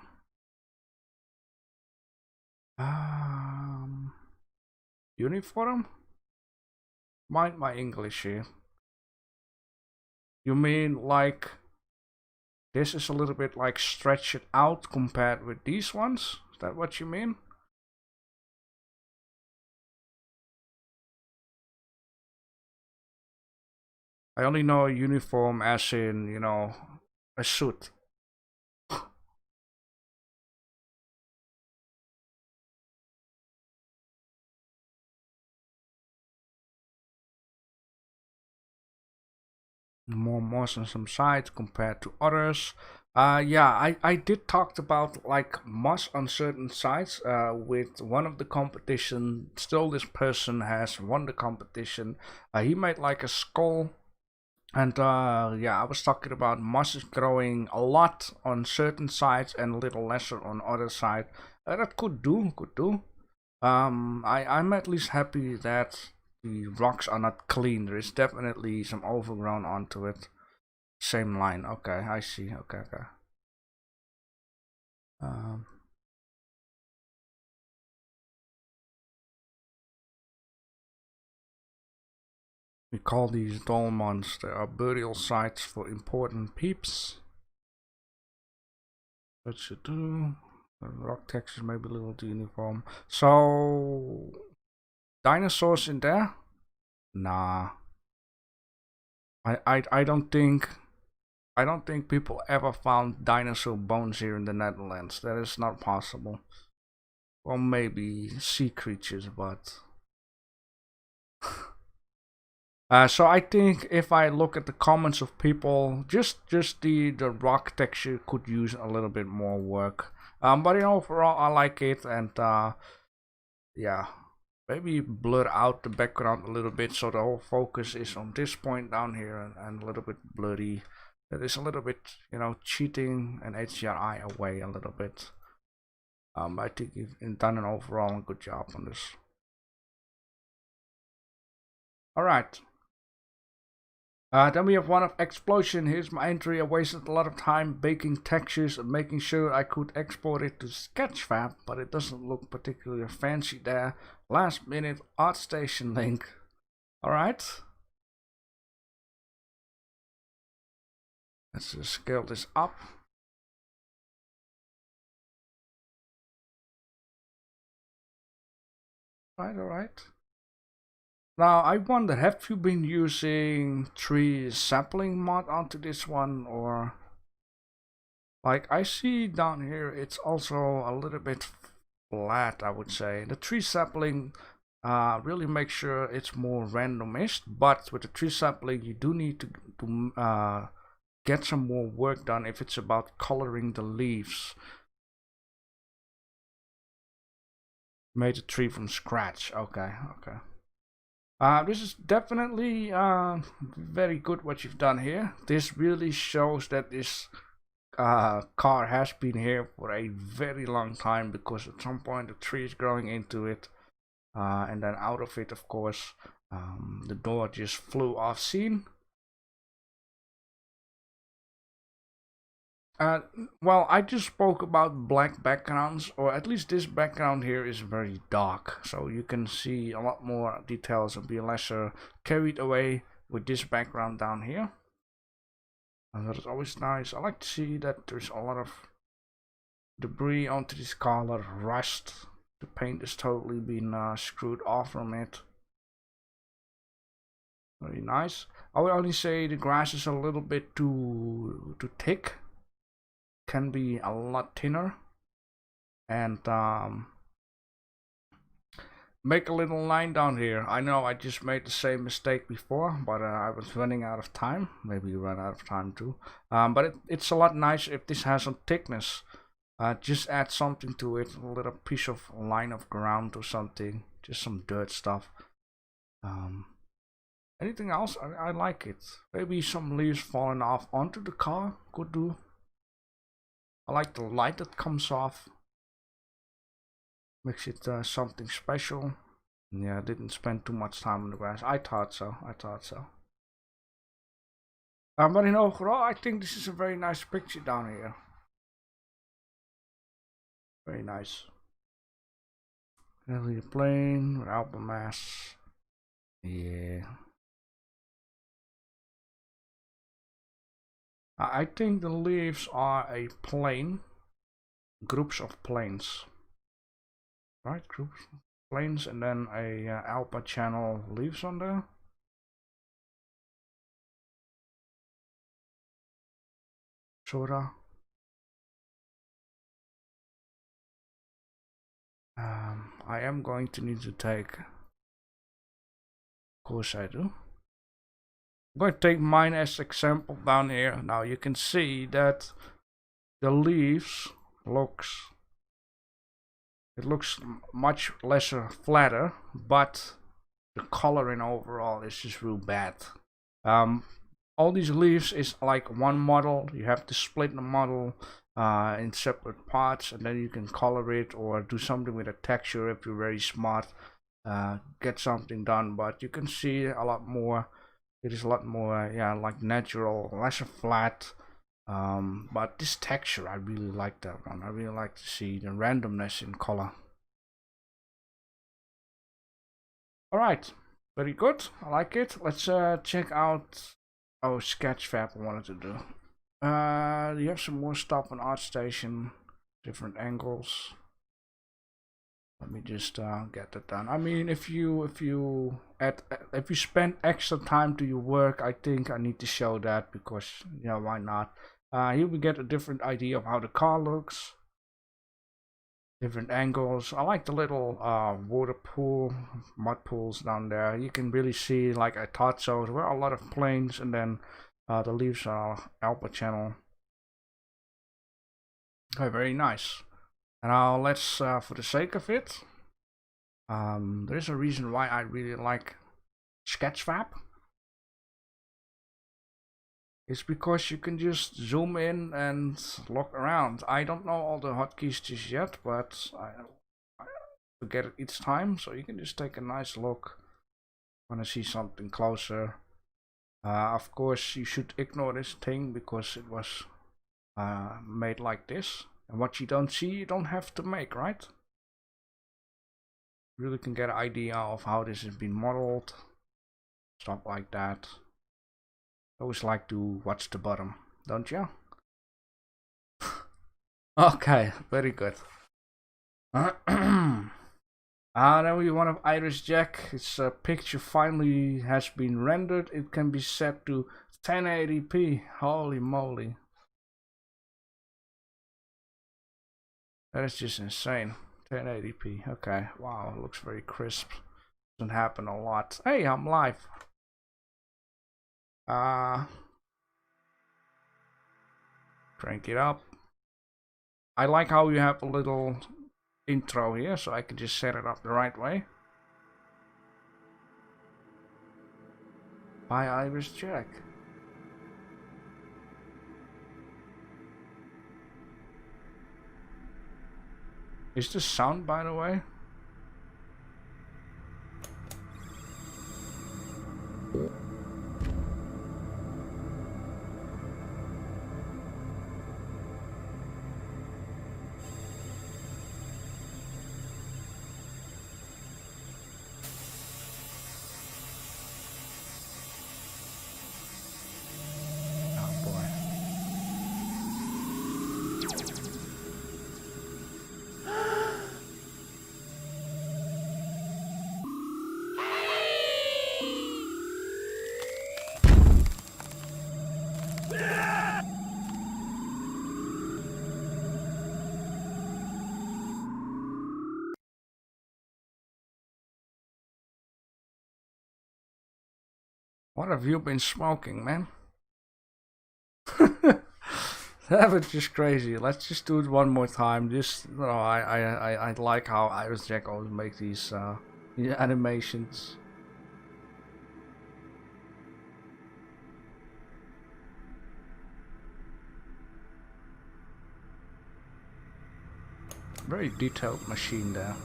Uniform? Mind my English here. You mean like this is a little bit like stretch it out compared with these ones? Is that what you mean? I only know a uniform as in, you know, a suit. More moss on some sides compared to others. Yeah, I did talk about like moss on certain sides with one of the competition. Still, this person has won the competition. He made like a skull. And yeah, I was talking about moss is growing a lot on certain sides and a little lesser on other side. That could do, could do. I'm at least happy that the rocks are not clean. There is definitely some overgrown onto it. Same line. Okay, I see. Okay, okay. Um, we call these dolmens. They are burial sites for important peeps. That should do. The rock texture may be a little too uniform. So, dinosaurs in there? Nah. I don't think people ever found dinosaur bones here in the Netherlands. That is not possible. Well, maybe sea creatures, but so I think if I look at the comments of people, just the rock texture could use a little bit more work. But you know, overall I like it, and yeah, maybe blur out the background a little bit so the whole focus is on this point down here, and a little bit blurry. That is a little bit, you know, cheating and HDRI away a little bit. I think you've done an overall good job on this. All right. Then we have one of explosion. Here's my entry. I wasted a lot of time baking textures and making sure I could export it to Sketchfab, but it doesn't look particularly fancy there. Last minute ArtStation link. Alright. Let's just scale this up. Alright. Now I wonder, have you been using tree sapling mod onto this one, or like I see down here it's also a little bit flat, I would say. The tree sapling really makes sure it's more randomist, but with the tree sapling you do need to get some more work done if it's about coloring the leaves. Made a tree from scratch. Okay, okay. This is definitely very good what you've done here. This really shows that this car has been here for a very long time, because at some point the tree is growing into it, and then out of it, of course, the door just flew off scene. Well, I just spoke about black backgrounds, or at least this background here is very dark, so you can see a lot more details and be lesser carried away with this background down here. And that is always nice. I like to see that there's a lot of debris onto this car, a lot of rust. The paint is totally been screwed off from it. Very nice. I would only say the grass is a little bit too thick. Can be a lot thinner. And make a little line down here. I know I just made the same mistake before, but I was running out of time. Maybe you run out of time too. But it's a lot nicer if this has some thickness. Just add something to it, a little piece of line of ground or something, just some dirt stuff. Anything else? I like it. Maybe some leaves falling off onto the car could do. I like the light that comes off. Makes it something special. Yeah, I didn't spend too much time on the grass. I thought so. But in overall, I think this is a very nice picture down here. Very nice. Really plain with album mass. Yeah. I think the leaves are a plane. Groups of planes. Right, groups of planes, and then a alpha channel leaves on there. Sorta. I am going to need to take. Of course I do. I'm going to take mine as example down here. Now you can see that the leaves looks much lesser flatter, but the coloring overall is just real bad. All these leaves is like one model. You have to split the model in separate parts, and then you can color it or do something with a texture if you're very smart. Get something done, but you can see a lot more. It is a lot more, yeah, like natural, less flat. But this texture, I really like that one. I really like to see the randomness in color. Alright, very good. I like it. Let's check out our Sketchfab I wanted to do. You have some more stuff on ArtStation, different angles. Let me just get that done. I mean, if you spend extra time to your work, I think I need to show that because, you know, why not? Here we get a different idea of how the car looks. Different angles. I like the little water pool, mud pools down there. You can really see, like I thought so, there were a lot of planes, and then the leaves are alpha channel. Okay, very nice. And now let's, for the sake of it, there's a reason why I really like Sketchfab. It's because you can just zoom in and look around. I don't know all the hotkeys just yet, but I forget it each time. So you can just take a nice look. Want to see something closer. Of course, you should ignore this thing because it was made like this. And what you don't see, you don't have to make, right? You really can get an idea of how this has been modeled. Stuff like that. I always like to watch the bottom, don't you? Okay, very good. Then we want to Iris Jack. Its picture finally has been rendered. It can be set to 1080p. Holy moly. That is just insane. 1080p. Okay, wow, it looks very crisp. Doesn't happen a lot. Hey, I'm live. Crank it up. I like how you have a little intro here, so I can just set it up the right way. Hi, Iris Jack. Is this sound, by the way? What have you been smoking, man? That was just crazy. Let's just do it one more time. Just, you know, I like how Iris Jack always makes these animations. Very detailed machine there.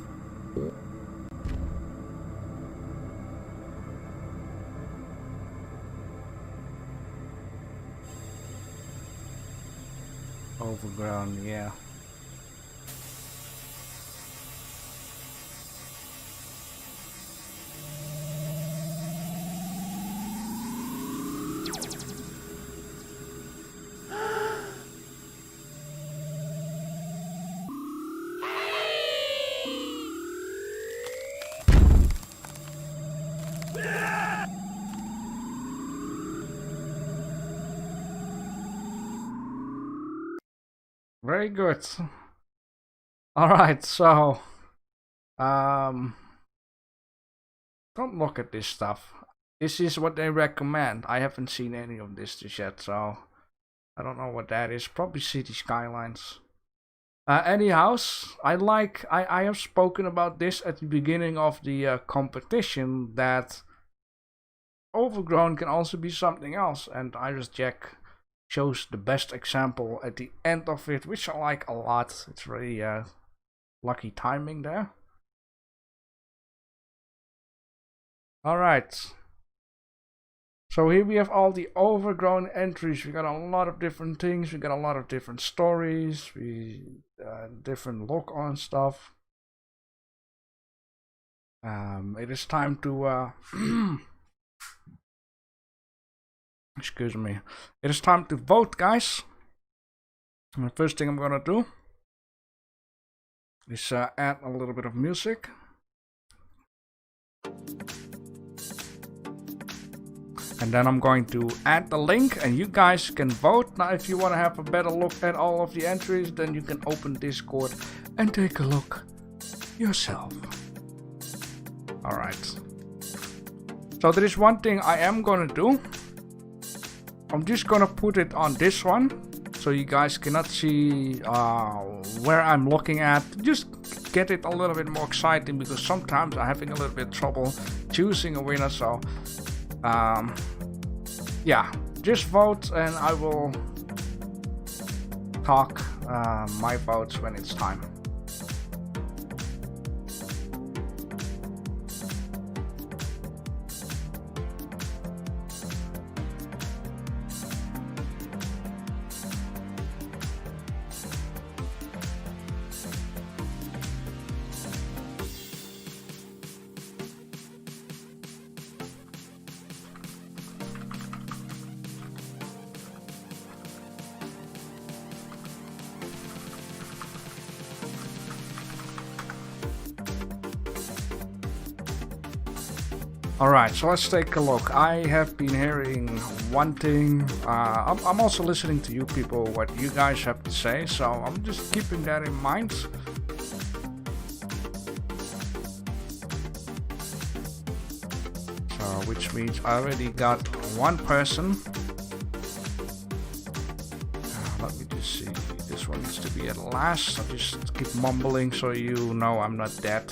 Overgrown, yeah. Very good. Alright, so don't look at this stuff. This is what they recommend. I haven't seen any of this just yet, so I don't know what that is. Probably city skylines. Anyhow, I have spoken about this at the beginning of the competition, that Overgrown can also be something else, and Iris Jack shows the best example at the end of it, which I like a lot. It's really lucky timing there. Alright. So here we have all the Overgrown entries. We got a lot of different things. We got a lot of different stories. Different look on stuff. It is time to excuse me. It is time to vote, guys. And the first thing I'm gonna do is add a little bit of music. And then I'm going to add the link and you guys can vote. Now if you want to have a better look at all of the entries, then you can open Discord and take a look yourself. Alright. So there is one thing I am gonna do. I'm just gonna put it on this one, so you guys cannot see where I'm looking at. Just get it a little bit more exciting, because sometimes I'm having a little bit of trouble choosing a winner. So yeah, just vote and I will talk my votes when it's time. Alright, so let's take a look. I have been hearing one thing. I'm also listening to you people, what you guys have to say, so I'm just keeping that in mind. So, which means I already got one person. Let me just see. This one needs to be at last. I'll just keep mumbling so you know I'm not dead.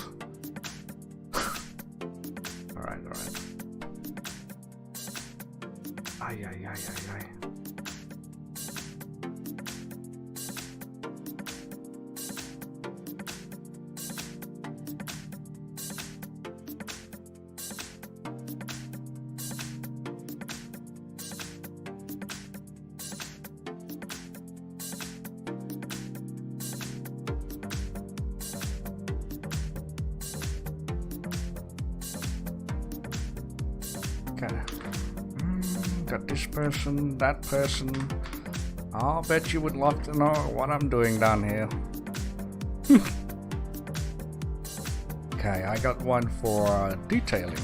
Got this person, that person. I'll bet you would love to know what I'm doing down here. Okay, I got one for detailing.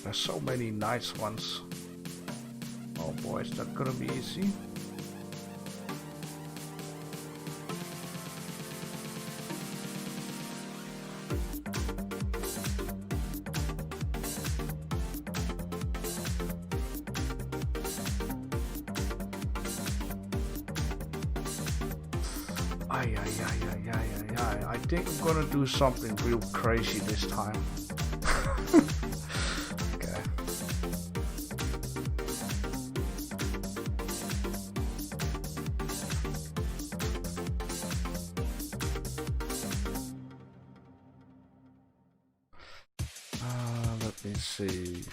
There's so many nice ones. Oh boy, is that gonna be easy? I think I'm gonna do something real crazy this time. Okay. Let me see.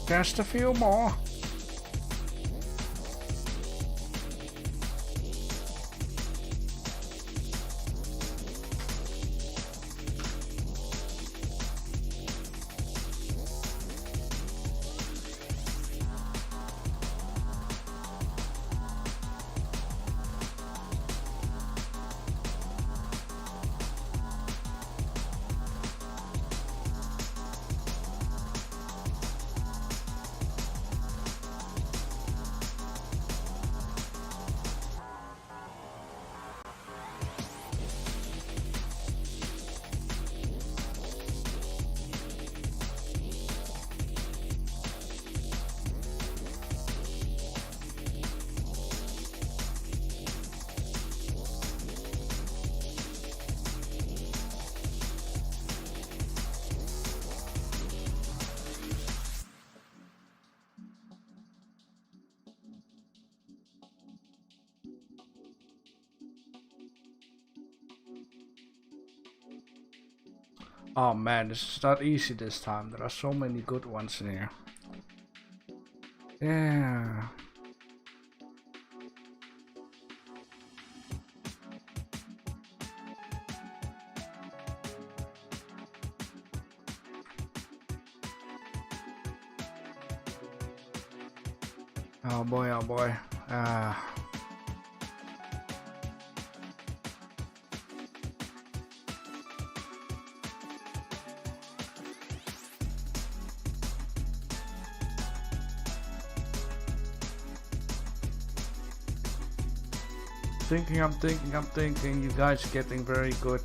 Just a few more. Oh man, this is not easy this time. There are so many good ones in here. Yeah. Oh boy, oh boy. I'm thinking, you guys are getting very good.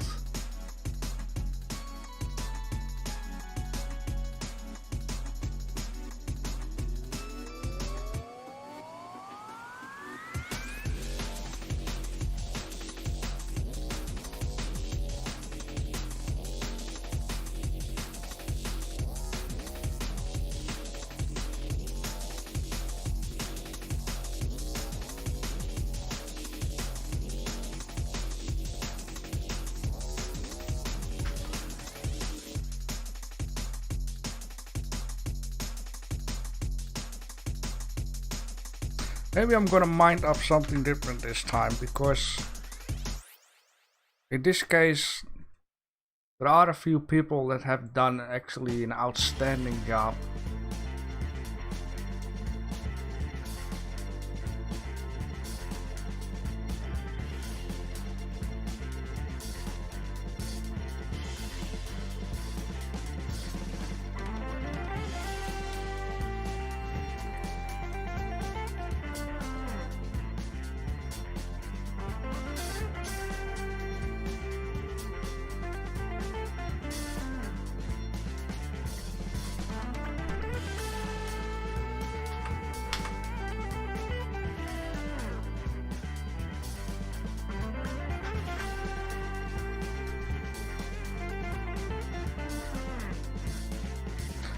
Maybe I'm gonna mind up something different this time, because in this case there are a few people that have done actually an outstanding job.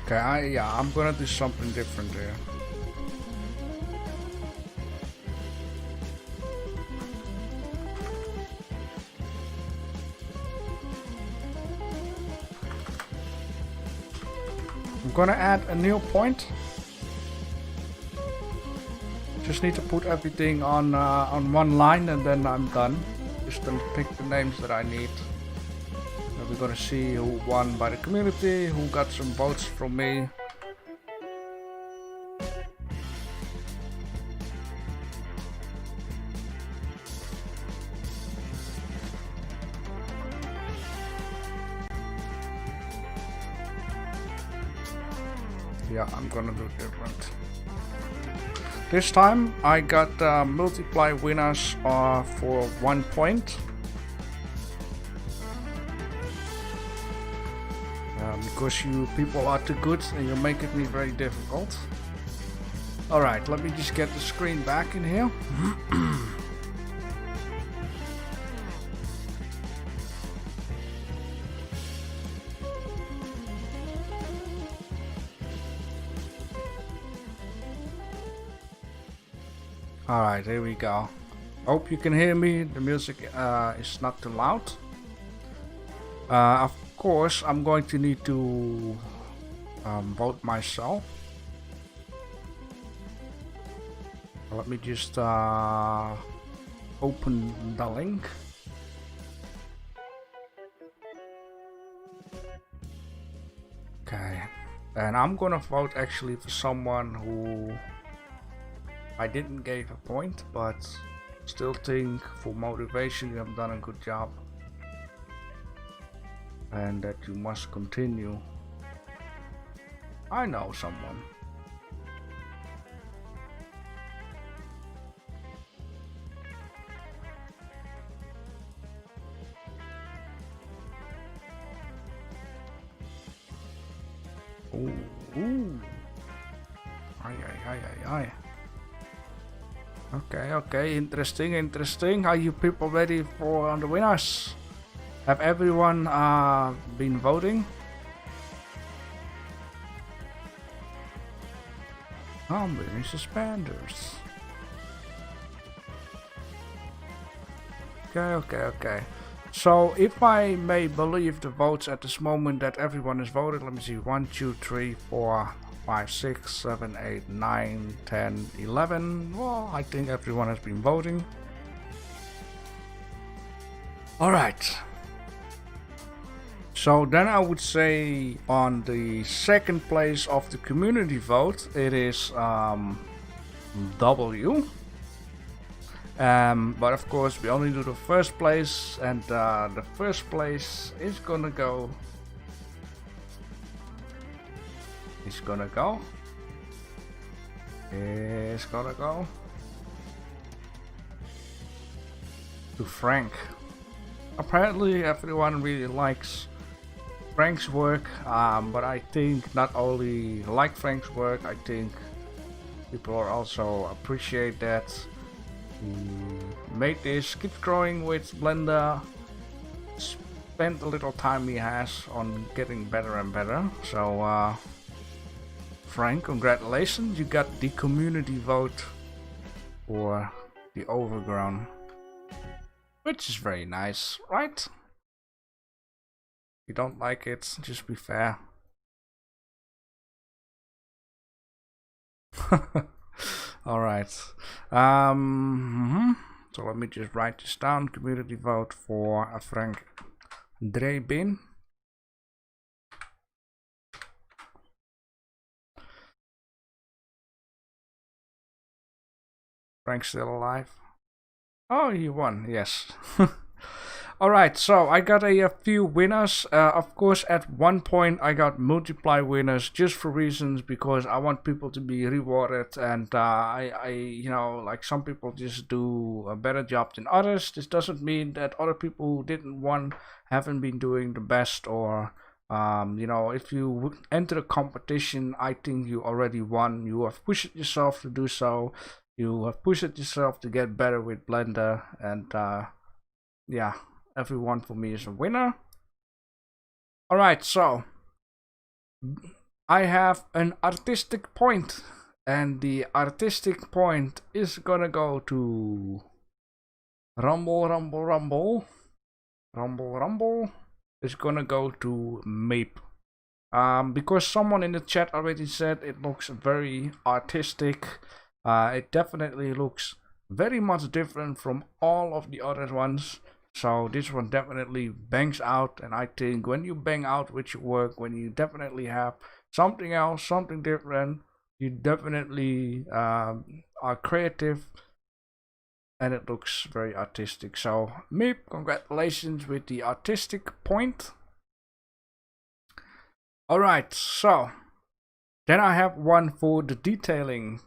Okay, I'm gonna do something different here. I'm gonna add a new point. Just need to put everything on one line and then I'm done. Just to pick the names that I need. And we're gonna see who won by the community, who got some votes from me. Yeah, I'm gonna do different. This time I got multiply winners for 1 point. Because you people are too good and you're making me very difficult. Alright, let me just get the screen back in here. Alright, here we go. Hope you can hear me. The music is not too loud. Of course, I'm going to need to vote myself. Let me just open the link. Okay, and I'm gonna vote actually for someone who I didn't give a point, but still think for motivation you have done a good job and that you must continue. I know someone. Ooh. Aye. Okay, interesting. Are you people ready for the winners? Have everyone been voting? How many suspenders? Okay. So if I may believe the votes at this moment that everyone has voted, let me see, 1, 2, 3, 4, 5, 6, 7, 8, 9, 10, 11. Well, I think everyone has been voting. Alright. So then I would say on the second place of the community vote, it is W. But of course we only do the first place, and the first place is gonna go. It's gonna go to Frank. Apparently everyone really likes Frank's work, but I think not only like Frank's work, I think people are also appreciate that he made this, keep growing with Blender, spent a little time he has on getting better and better. So Frank, congratulations, you got the community vote for the Overgrown, which is very nice, right? If you don't like it, just be fair. Alright. So let me just write this down. Community vote for Frank Drebin. Frank's still alive. Oh, he won, yes. Alright, so I got a few winners. Of course, at one point I got multiply winners just for reasons because I want people to be rewarded, and I you know, like some people just do a better job than others. This doesn't mean that other people who didn't win haven't been doing the best, or you know, if you enter a competition, I think you already won. You have pushed yourself to do so. You have pushed yourself to get better with Blender, and yeah, everyone for me is a winner. Alright, so I have an artistic point, and the artistic point is gonna go to Rumble. Is gonna go to Mape. Because someone in the chat already said it looks very artistic. It definitely looks very much different from all of the other ones. So this one definitely bangs out, and I think when you bang out with your work, when you definitely have something else, something different, you definitely are creative, and it looks very artistic. So Meep, congratulations with the artistic point. Alright, so then I have one for the detailing.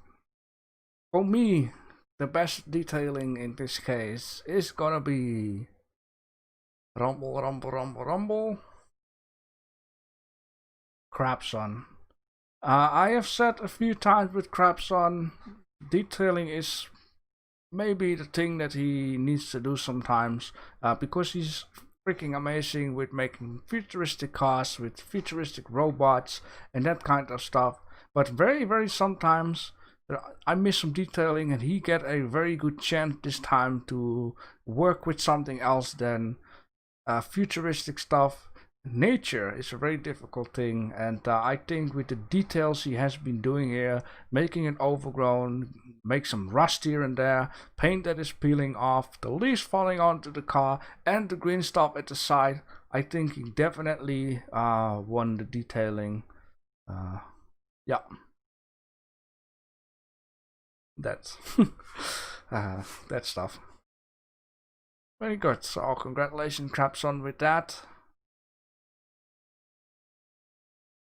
For me, the best detailing in this case is gonna be Rumble. Crapson. I have said a few times with Crapson, detailing is maybe the thing that he needs to do sometimes, because he's freaking amazing with making futuristic cars, with futuristic robots, and that kind of stuff. But very sometimes I miss some detailing, and he get a very good chance this time to work with something else than futuristic stuff. Nature is a very difficult thing, and I think with the details he has been doing here, making it overgrown, make some rust here and there, paint that is peeling off, the leaves falling onto the car, and the green stuff at the side, I think he definitely won the detailing. Yeah, that's that stuff. Very good. So congratulations, Crapson, with that.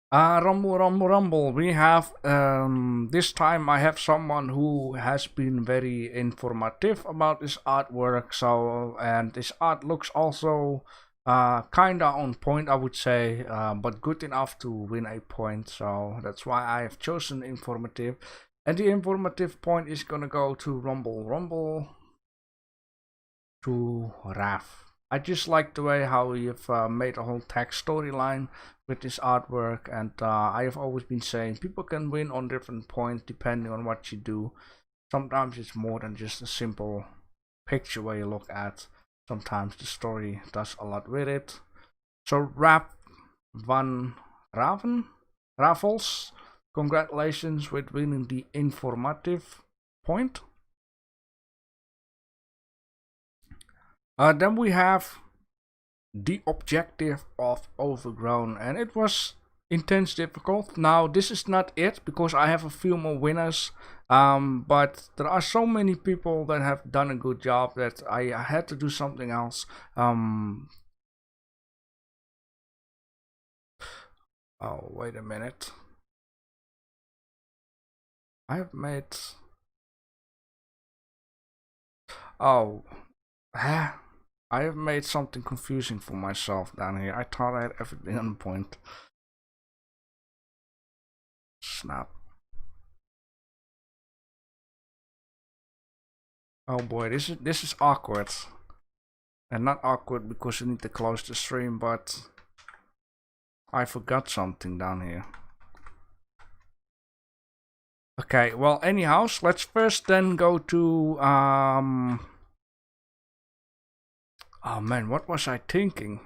Rumble. We have this time I have someone who has been very informative about this artwork. So, and this art looks also kinda on point, I would say, but good enough to win a point. So that's why I have chosen informative, and the informative point is gonna go to Rumble to Raf. I just like the way how you've made a whole text storyline with this artwork, and I have always been saying people can win on different points depending on what you do. Sometimes it's more than just a simple picture where you look at. Sometimes the story does a lot with it. So Rap van Raffles, congratulations with winning the informative point. Then we have the objective of Overgrown, and it was intense difficult. Now this is not it, because I have a few more winners, but there are so many people that have done a good job that I had to do something else. Oh, wait a minute. I have made... Oh, I have made something confusing for myself down here. I thought I had everything on point. Snap. Oh boy, this is awkward. And not awkward because you need to close the stream, but I forgot something down here. Okay, well anyhow, let's first then go to oh man, what was I thinking?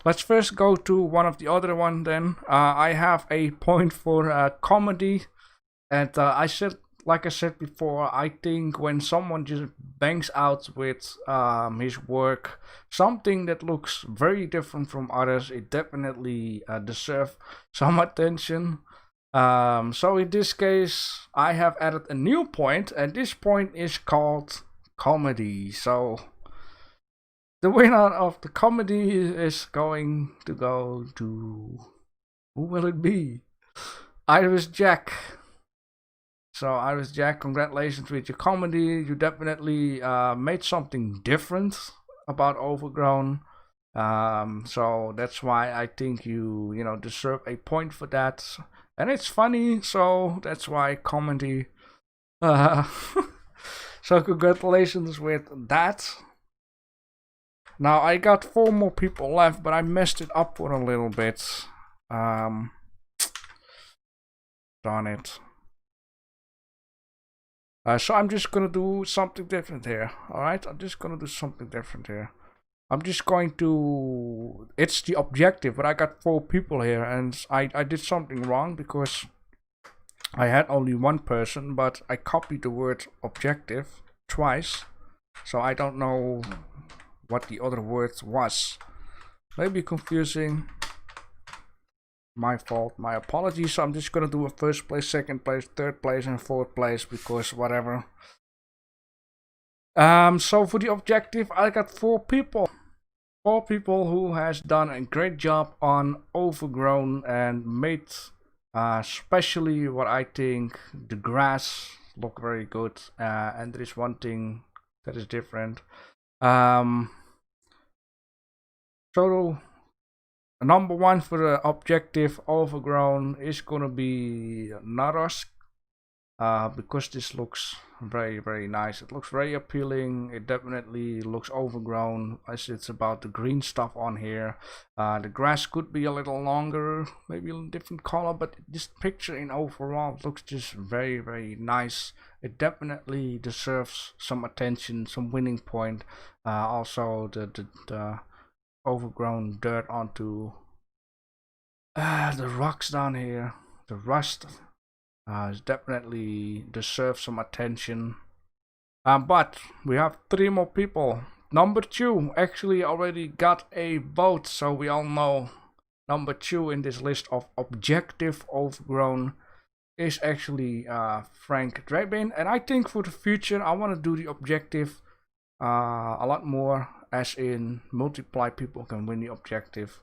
Let's first go to one of the other one then. I have a point for comedy, and like I said before, I think when someone just bangs out with his work, something that looks very different from others, it definitely deserves some attention. So in this case, I have added a new point, and this point is called comedy. So the winner of the comedy is going to go to... who will it be? Iris Jack. So Iris Jack, congratulations with your comedy. You definitely made something different about Overgrown. So that's why I think you deserve a point for that. And it's funny, so that's why comedy. So congratulations with that. Now I got 4 more people left, but I messed it up for a little bit. Darn it. So I'm just gonna do something different here. Alright, I'm just gonna do something different here. I'm just going to... it's the objective, but I got 4 people here, and I did something wrong because I had only one person, but I copied the word objective twice, so I don't know what the other word was. Maybe confusing. My fault, my apologies. So I'm just gonna do a first place, second place, third place, and fourth place because whatever. So for the objective, I got 4 people. 4 people who has done a great job on Overgrown and made especially what I think the grass look very good, and there is one thing that is different. So number 1 for the objective Overgrown is gonna be Naros, because this looks very nice. It looks very appealing. It definitely looks overgrown as it's about the green stuff on here. The grass could be a little longer, maybe a different color, but this picture in overall looks just very nice. It definitely deserves some attention, some winning point. Also the overgrown dirt onto the rocks down here, the rust definitely deserves some attention. But we have 3 more people. Number 2 actually already got a vote, so we all know number 2 in this list of objective Overgrown is actually Frank Drabin. And I think for the future I want to do the objective a lot more, as in multiply people can win the objective,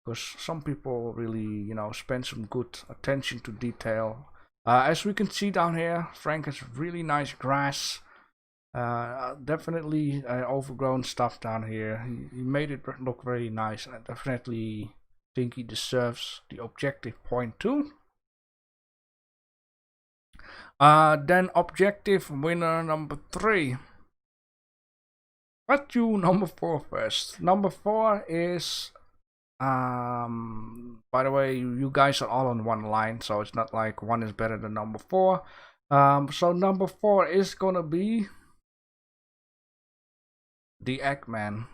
because some people really, you know, spend some good attention to detail. As we can see down here, Frank has really nice grass. Definitely overgrown stuff down here. He made it look very nice, and I definitely think he deserves the objective point too. Then objective winner number 3. Let's do number 4 first. Number 4 is by the way, you guys are all on one line, so it's not like one is better than number 4. So number 4 is gonna be the Eggman,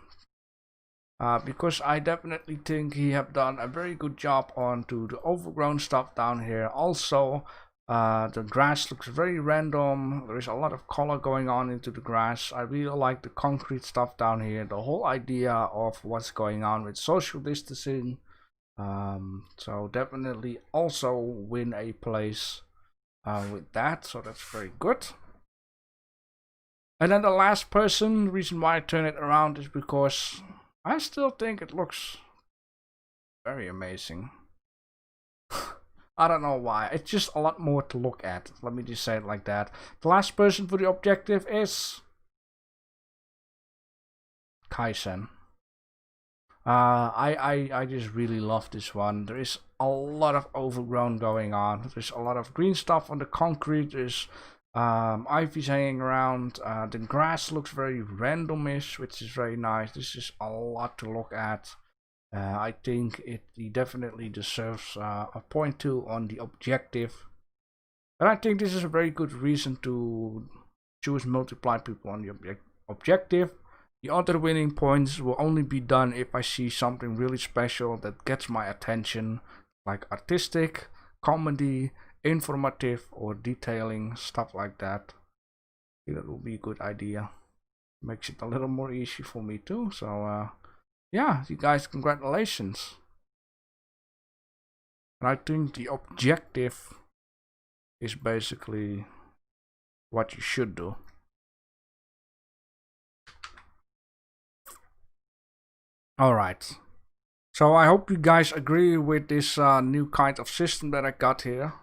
because I definitely think he have done a very good job onto the overgrown stuff down here. Also, the grass looks very random. There is a lot of color going on into the grass. I really like the concrete stuff down here. The whole idea of what's going on with social distancing. So definitely also win a place with that. So that's very good. And then the last person, the reason why I turn it around is because I still think it looks very amazing. I don't know why. It's just a lot more to look at. Let me just say it like that. The last person for the objective is Kaisen. I just really love this one. There is a lot of overgrown going on. There's a lot of green stuff on the concrete. There's ivy's hanging around. The grass looks very randomish, which is very nice. This is a lot to look at. I think he definitely deserves a point 2 on the objective. And I think this is a very good reason to choose multiply people on the objective. The other winning points will only be done if I see something really special that gets my attention, like artistic, comedy, informative, or detailing, stuff like that. I think that will be a good idea. Makes it a little more easy for me too. So yeah, you guys, congratulations. And I think the objective is basically what you should do. Alright, so I hope you guys agree with this new kind of system that I got here.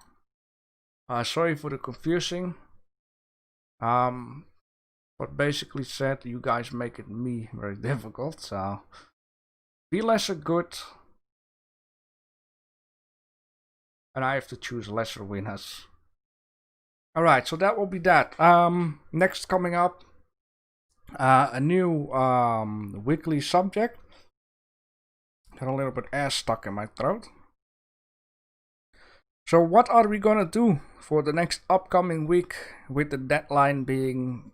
Sorry for the confusing. But basically said, you guys make it me very difficult, so be lesser good. And I have to choose lesser winners. Alright, so that will be that. Next coming up, a new weekly subject. Got a little bit air stuck in my throat. So what are we gonna do for the next upcoming week, with the deadline being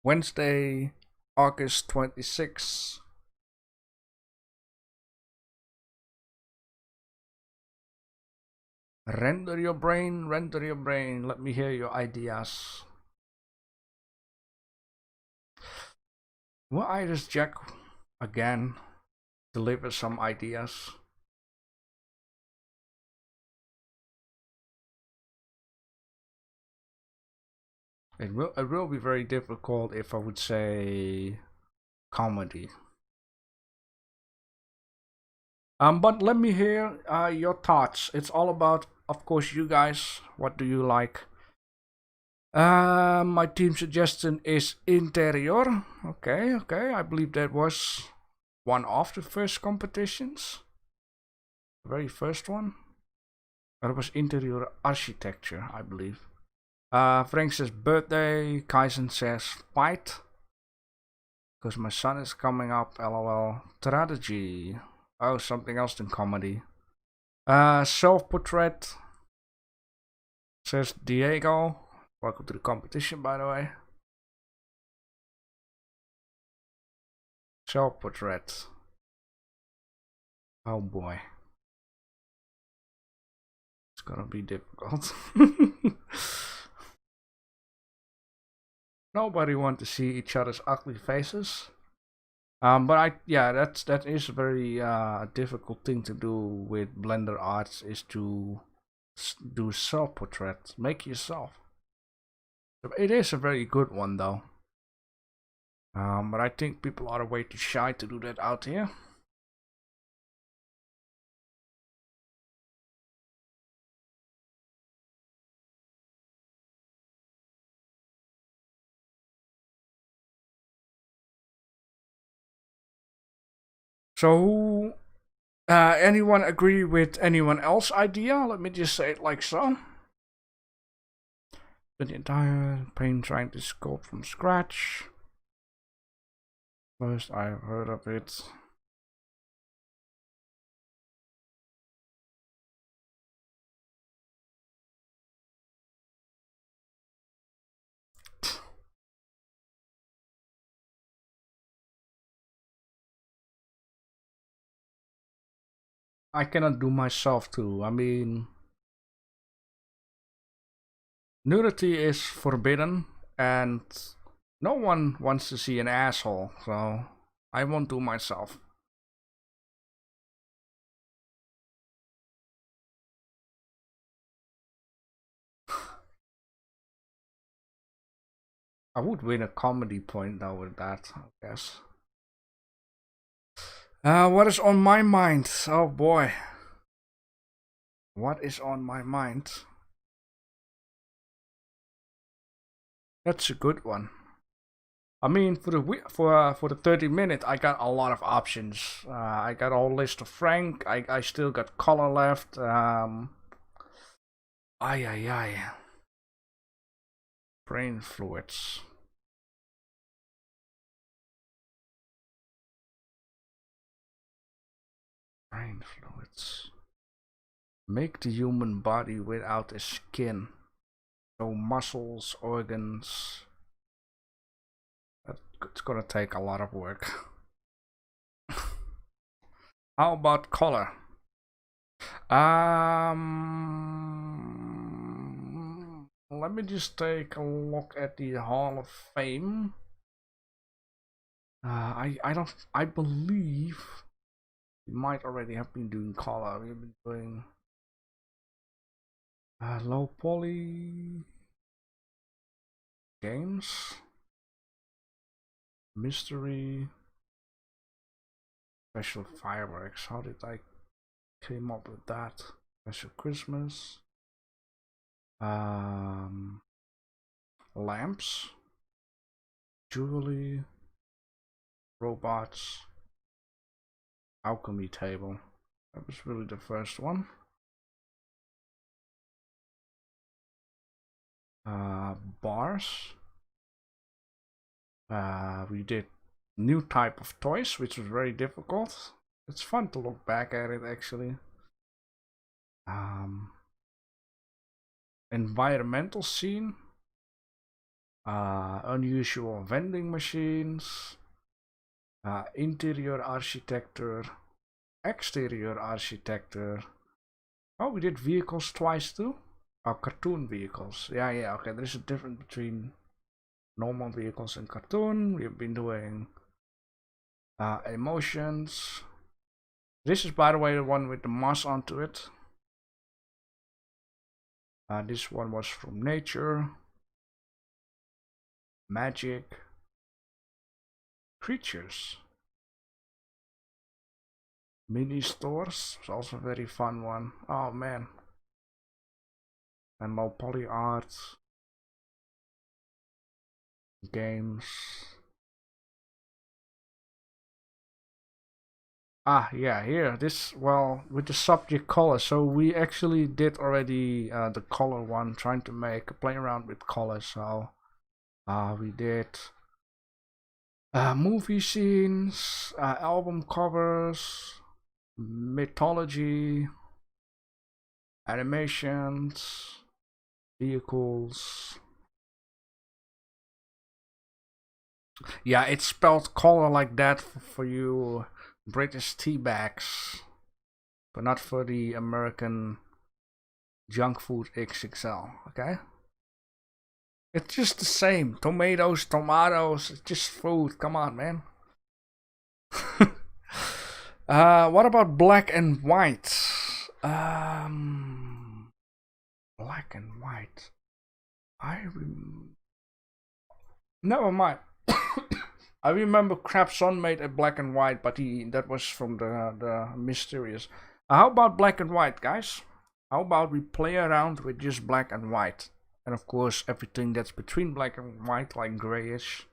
Wednesday, August 26th? Render your brain, render your brain. Let me hear your ideas. Will Iris Jack again deliver some ideas? It will be very difficult if I would say comedy. But let me hear your thoughts. It's all about, of course, you guys. What do you like? My team suggestion is interior. Okay, I believe that was one of the first competitions. The very first one. That was interior architecture, I believe. Frank says birthday. Kaisen says fight. Because my son is coming up. LOL. Strategy. Oh, something else than comedy. Self-portrait. Says Diego. Welcome to the competition, by the way. Self-portrait. Oh boy. It's gonna be difficult. Nobody wants to see each other's ugly faces. But that is a very difficult thing to do with Blender Arts, is to do self-portrait, make yourself. It is a very good one though. But I think people are way too shy to do that out here. So, anyone agree with anyone else's idea? Let me just say it like so. The entire paint trying to sculpt from scratch. First I've heard of it. I cannot do myself too. I mean, nudity is forbidden and no one wants to see an asshole, so I won't do myself. I would win a comedy point though with that, I guess. What is on my mind? Oh boy. What is on my mind? That's a good one. I mean, for the 30-minute, I got a lot of options. I got a whole list of Frank. I still got color left. Ay. Brain fluids. Brain fluids. Make the human body without a skin. So muscles, organs. It's gonna take a lot of work. How about color? Let me just take a look at the Hall of Fame. I believe we might already have been doing color. We've been doing low poly games, mystery, special fireworks. How did I came up with that? Special Christmas, lamps, jewelry, robots, alchemy table. That was really the first one. Bars. We did new type of toys, which was very difficult. It's fun to look back at it actually. Environmental scene. Unusual vending machines. Interior architecture. Exterior architecture. Oh, we did vehicles twice too? Oh, cartoon vehicles. Yeah, yeah, okay. There's a difference between normal vehicles and cartoon. We've been doing emotions. This is, by the way, the one with the moss onto it. This one was from nature. Magic. Creatures. Mini stores. It's also a very fun one. Oh man. And low poly art. Games. Ah, yeah, here, this, well, with the subject color, so we actually did already the color one, trying to play around with color, so we did movie scenes, album covers, mythology, animations, vehicles. Yeah, it's spelled color like that for you British teabags, but not for the American junk food XXL, okay? It's just the same. Tomatoes, it's just food. Come on, man. What about black and white? Black and white. Never mind. I remember Crapson made a black and white, but that was from the mysterious. How about black and white, guys? How about we play around with just black and white? And of course, everything that's between black and white, like grayish.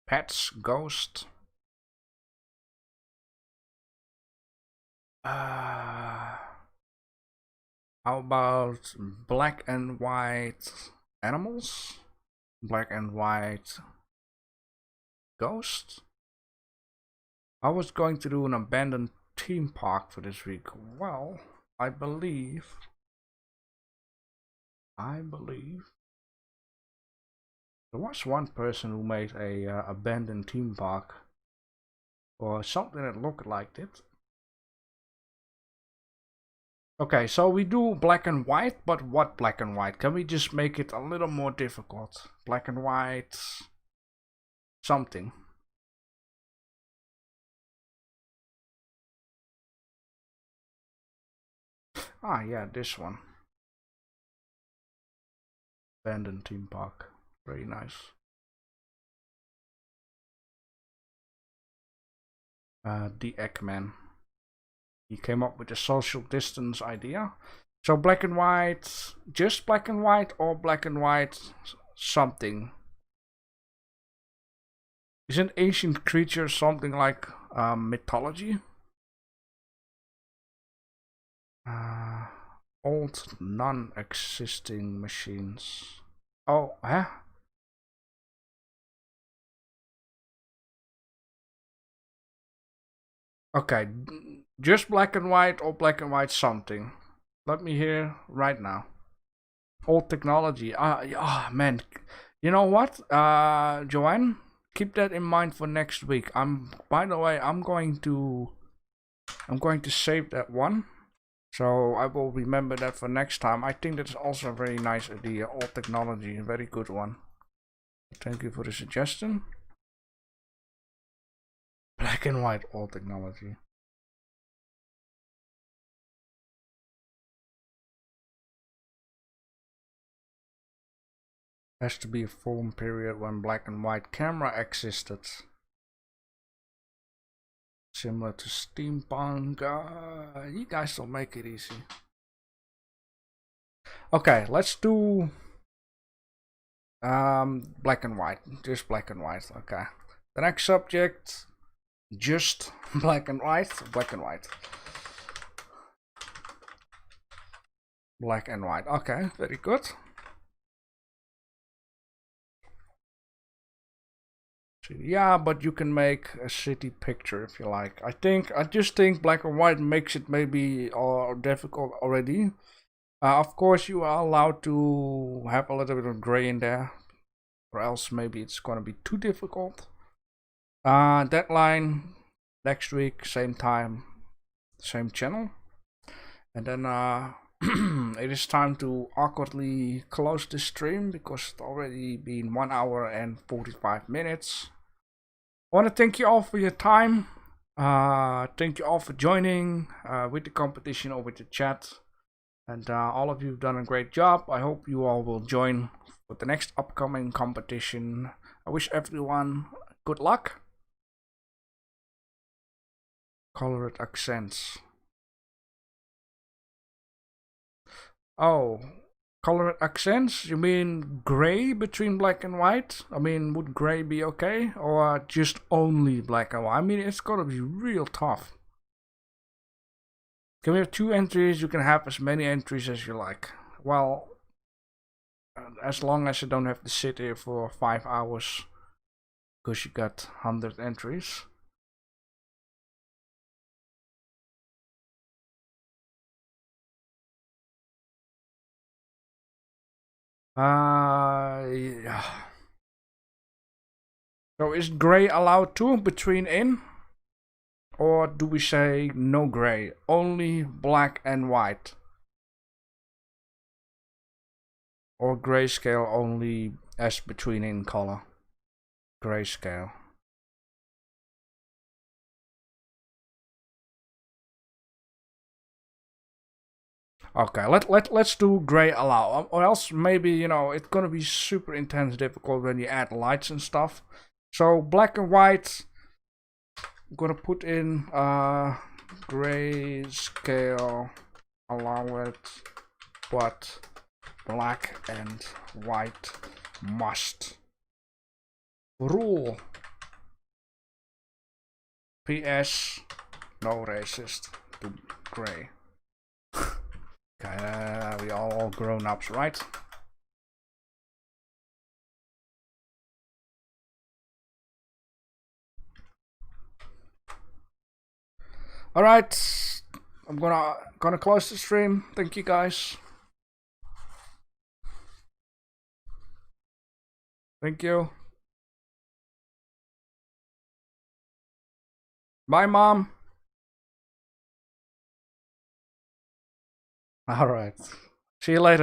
Pets, ghost. How about black and white animals? Black and white ghost? I was going to do an abandoned theme park for this week. Well, I believe there was one person who made a abandoned theme park or something that looked like it. Okay, so we do black and white, but what black and white? Can we just make it a little more difficult? Black and white something. Ah, yeah, this one. Abandoned theme park. Very nice. The Eggman. He came up with the social distance idea. So black and white, just black and white, or black and white something. Isn't ancient creature something like mythology? Old non-existing machines. Oh, huh? Okay, just black and white or black and white something. Let me hear right now. Old technology. Man, you know what, Joanne? Keep that in mind for next week. By the way, I'm going to save that one, so I will remember that for next time. I think that's also a very nice idea. Old technology, a very good one. Thank you for the suggestion. Black and white old technology. Has to be a full period when black and white camera existed. Similar to steampunk. You guys don't make it easy. Okay, let's do black and white. Just black and white. Okay. The next subject, just black and white. Black and white. Black and white. Okay, very good. Yeah, but you can make a city picture if you like. I just think black and white makes it maybe difficult already. Of course, you are allowed to have a little bit of gray in there, or else maybe it's gonna be too difficult. Deadline next week, same time, same channel. And then it is time to awkwardly close the stream because it's already been 1 hour and 45 minutes. I want to thank you all for your time. Thank you all for joining with the competition or with the chat. And all of you have done a great job. I hope you all will join for the next upcoming competition. I wish everyone good luck. Colored accents. Oh, colored accents? You mean gray between black and white? I mean, would gray be okay? Or just only black and white? I mean, it's gonna be real tough. Can we have 2 entries? You can have as many entries as you like. Well, as long as you don't have to sit here for 5 hours because you got 100 entries. Yeah. So is gray allowed too between in? Or do we say no gray, only black and white? Or grayscale only as between in color? Grayscale. Okay, let's do gray allow, or else maybe, you know, it's gonna be super intense difficult when you add lights and stuff. So black and white, I'm gonna put in grayscale allow it, but black and white must. Rule. PS, no racist to gray. Okay, we all grown-ups, right? All right, I'm gonna close the stream. Thank you guys. Thank you. Bye, Mom. All right. See you later.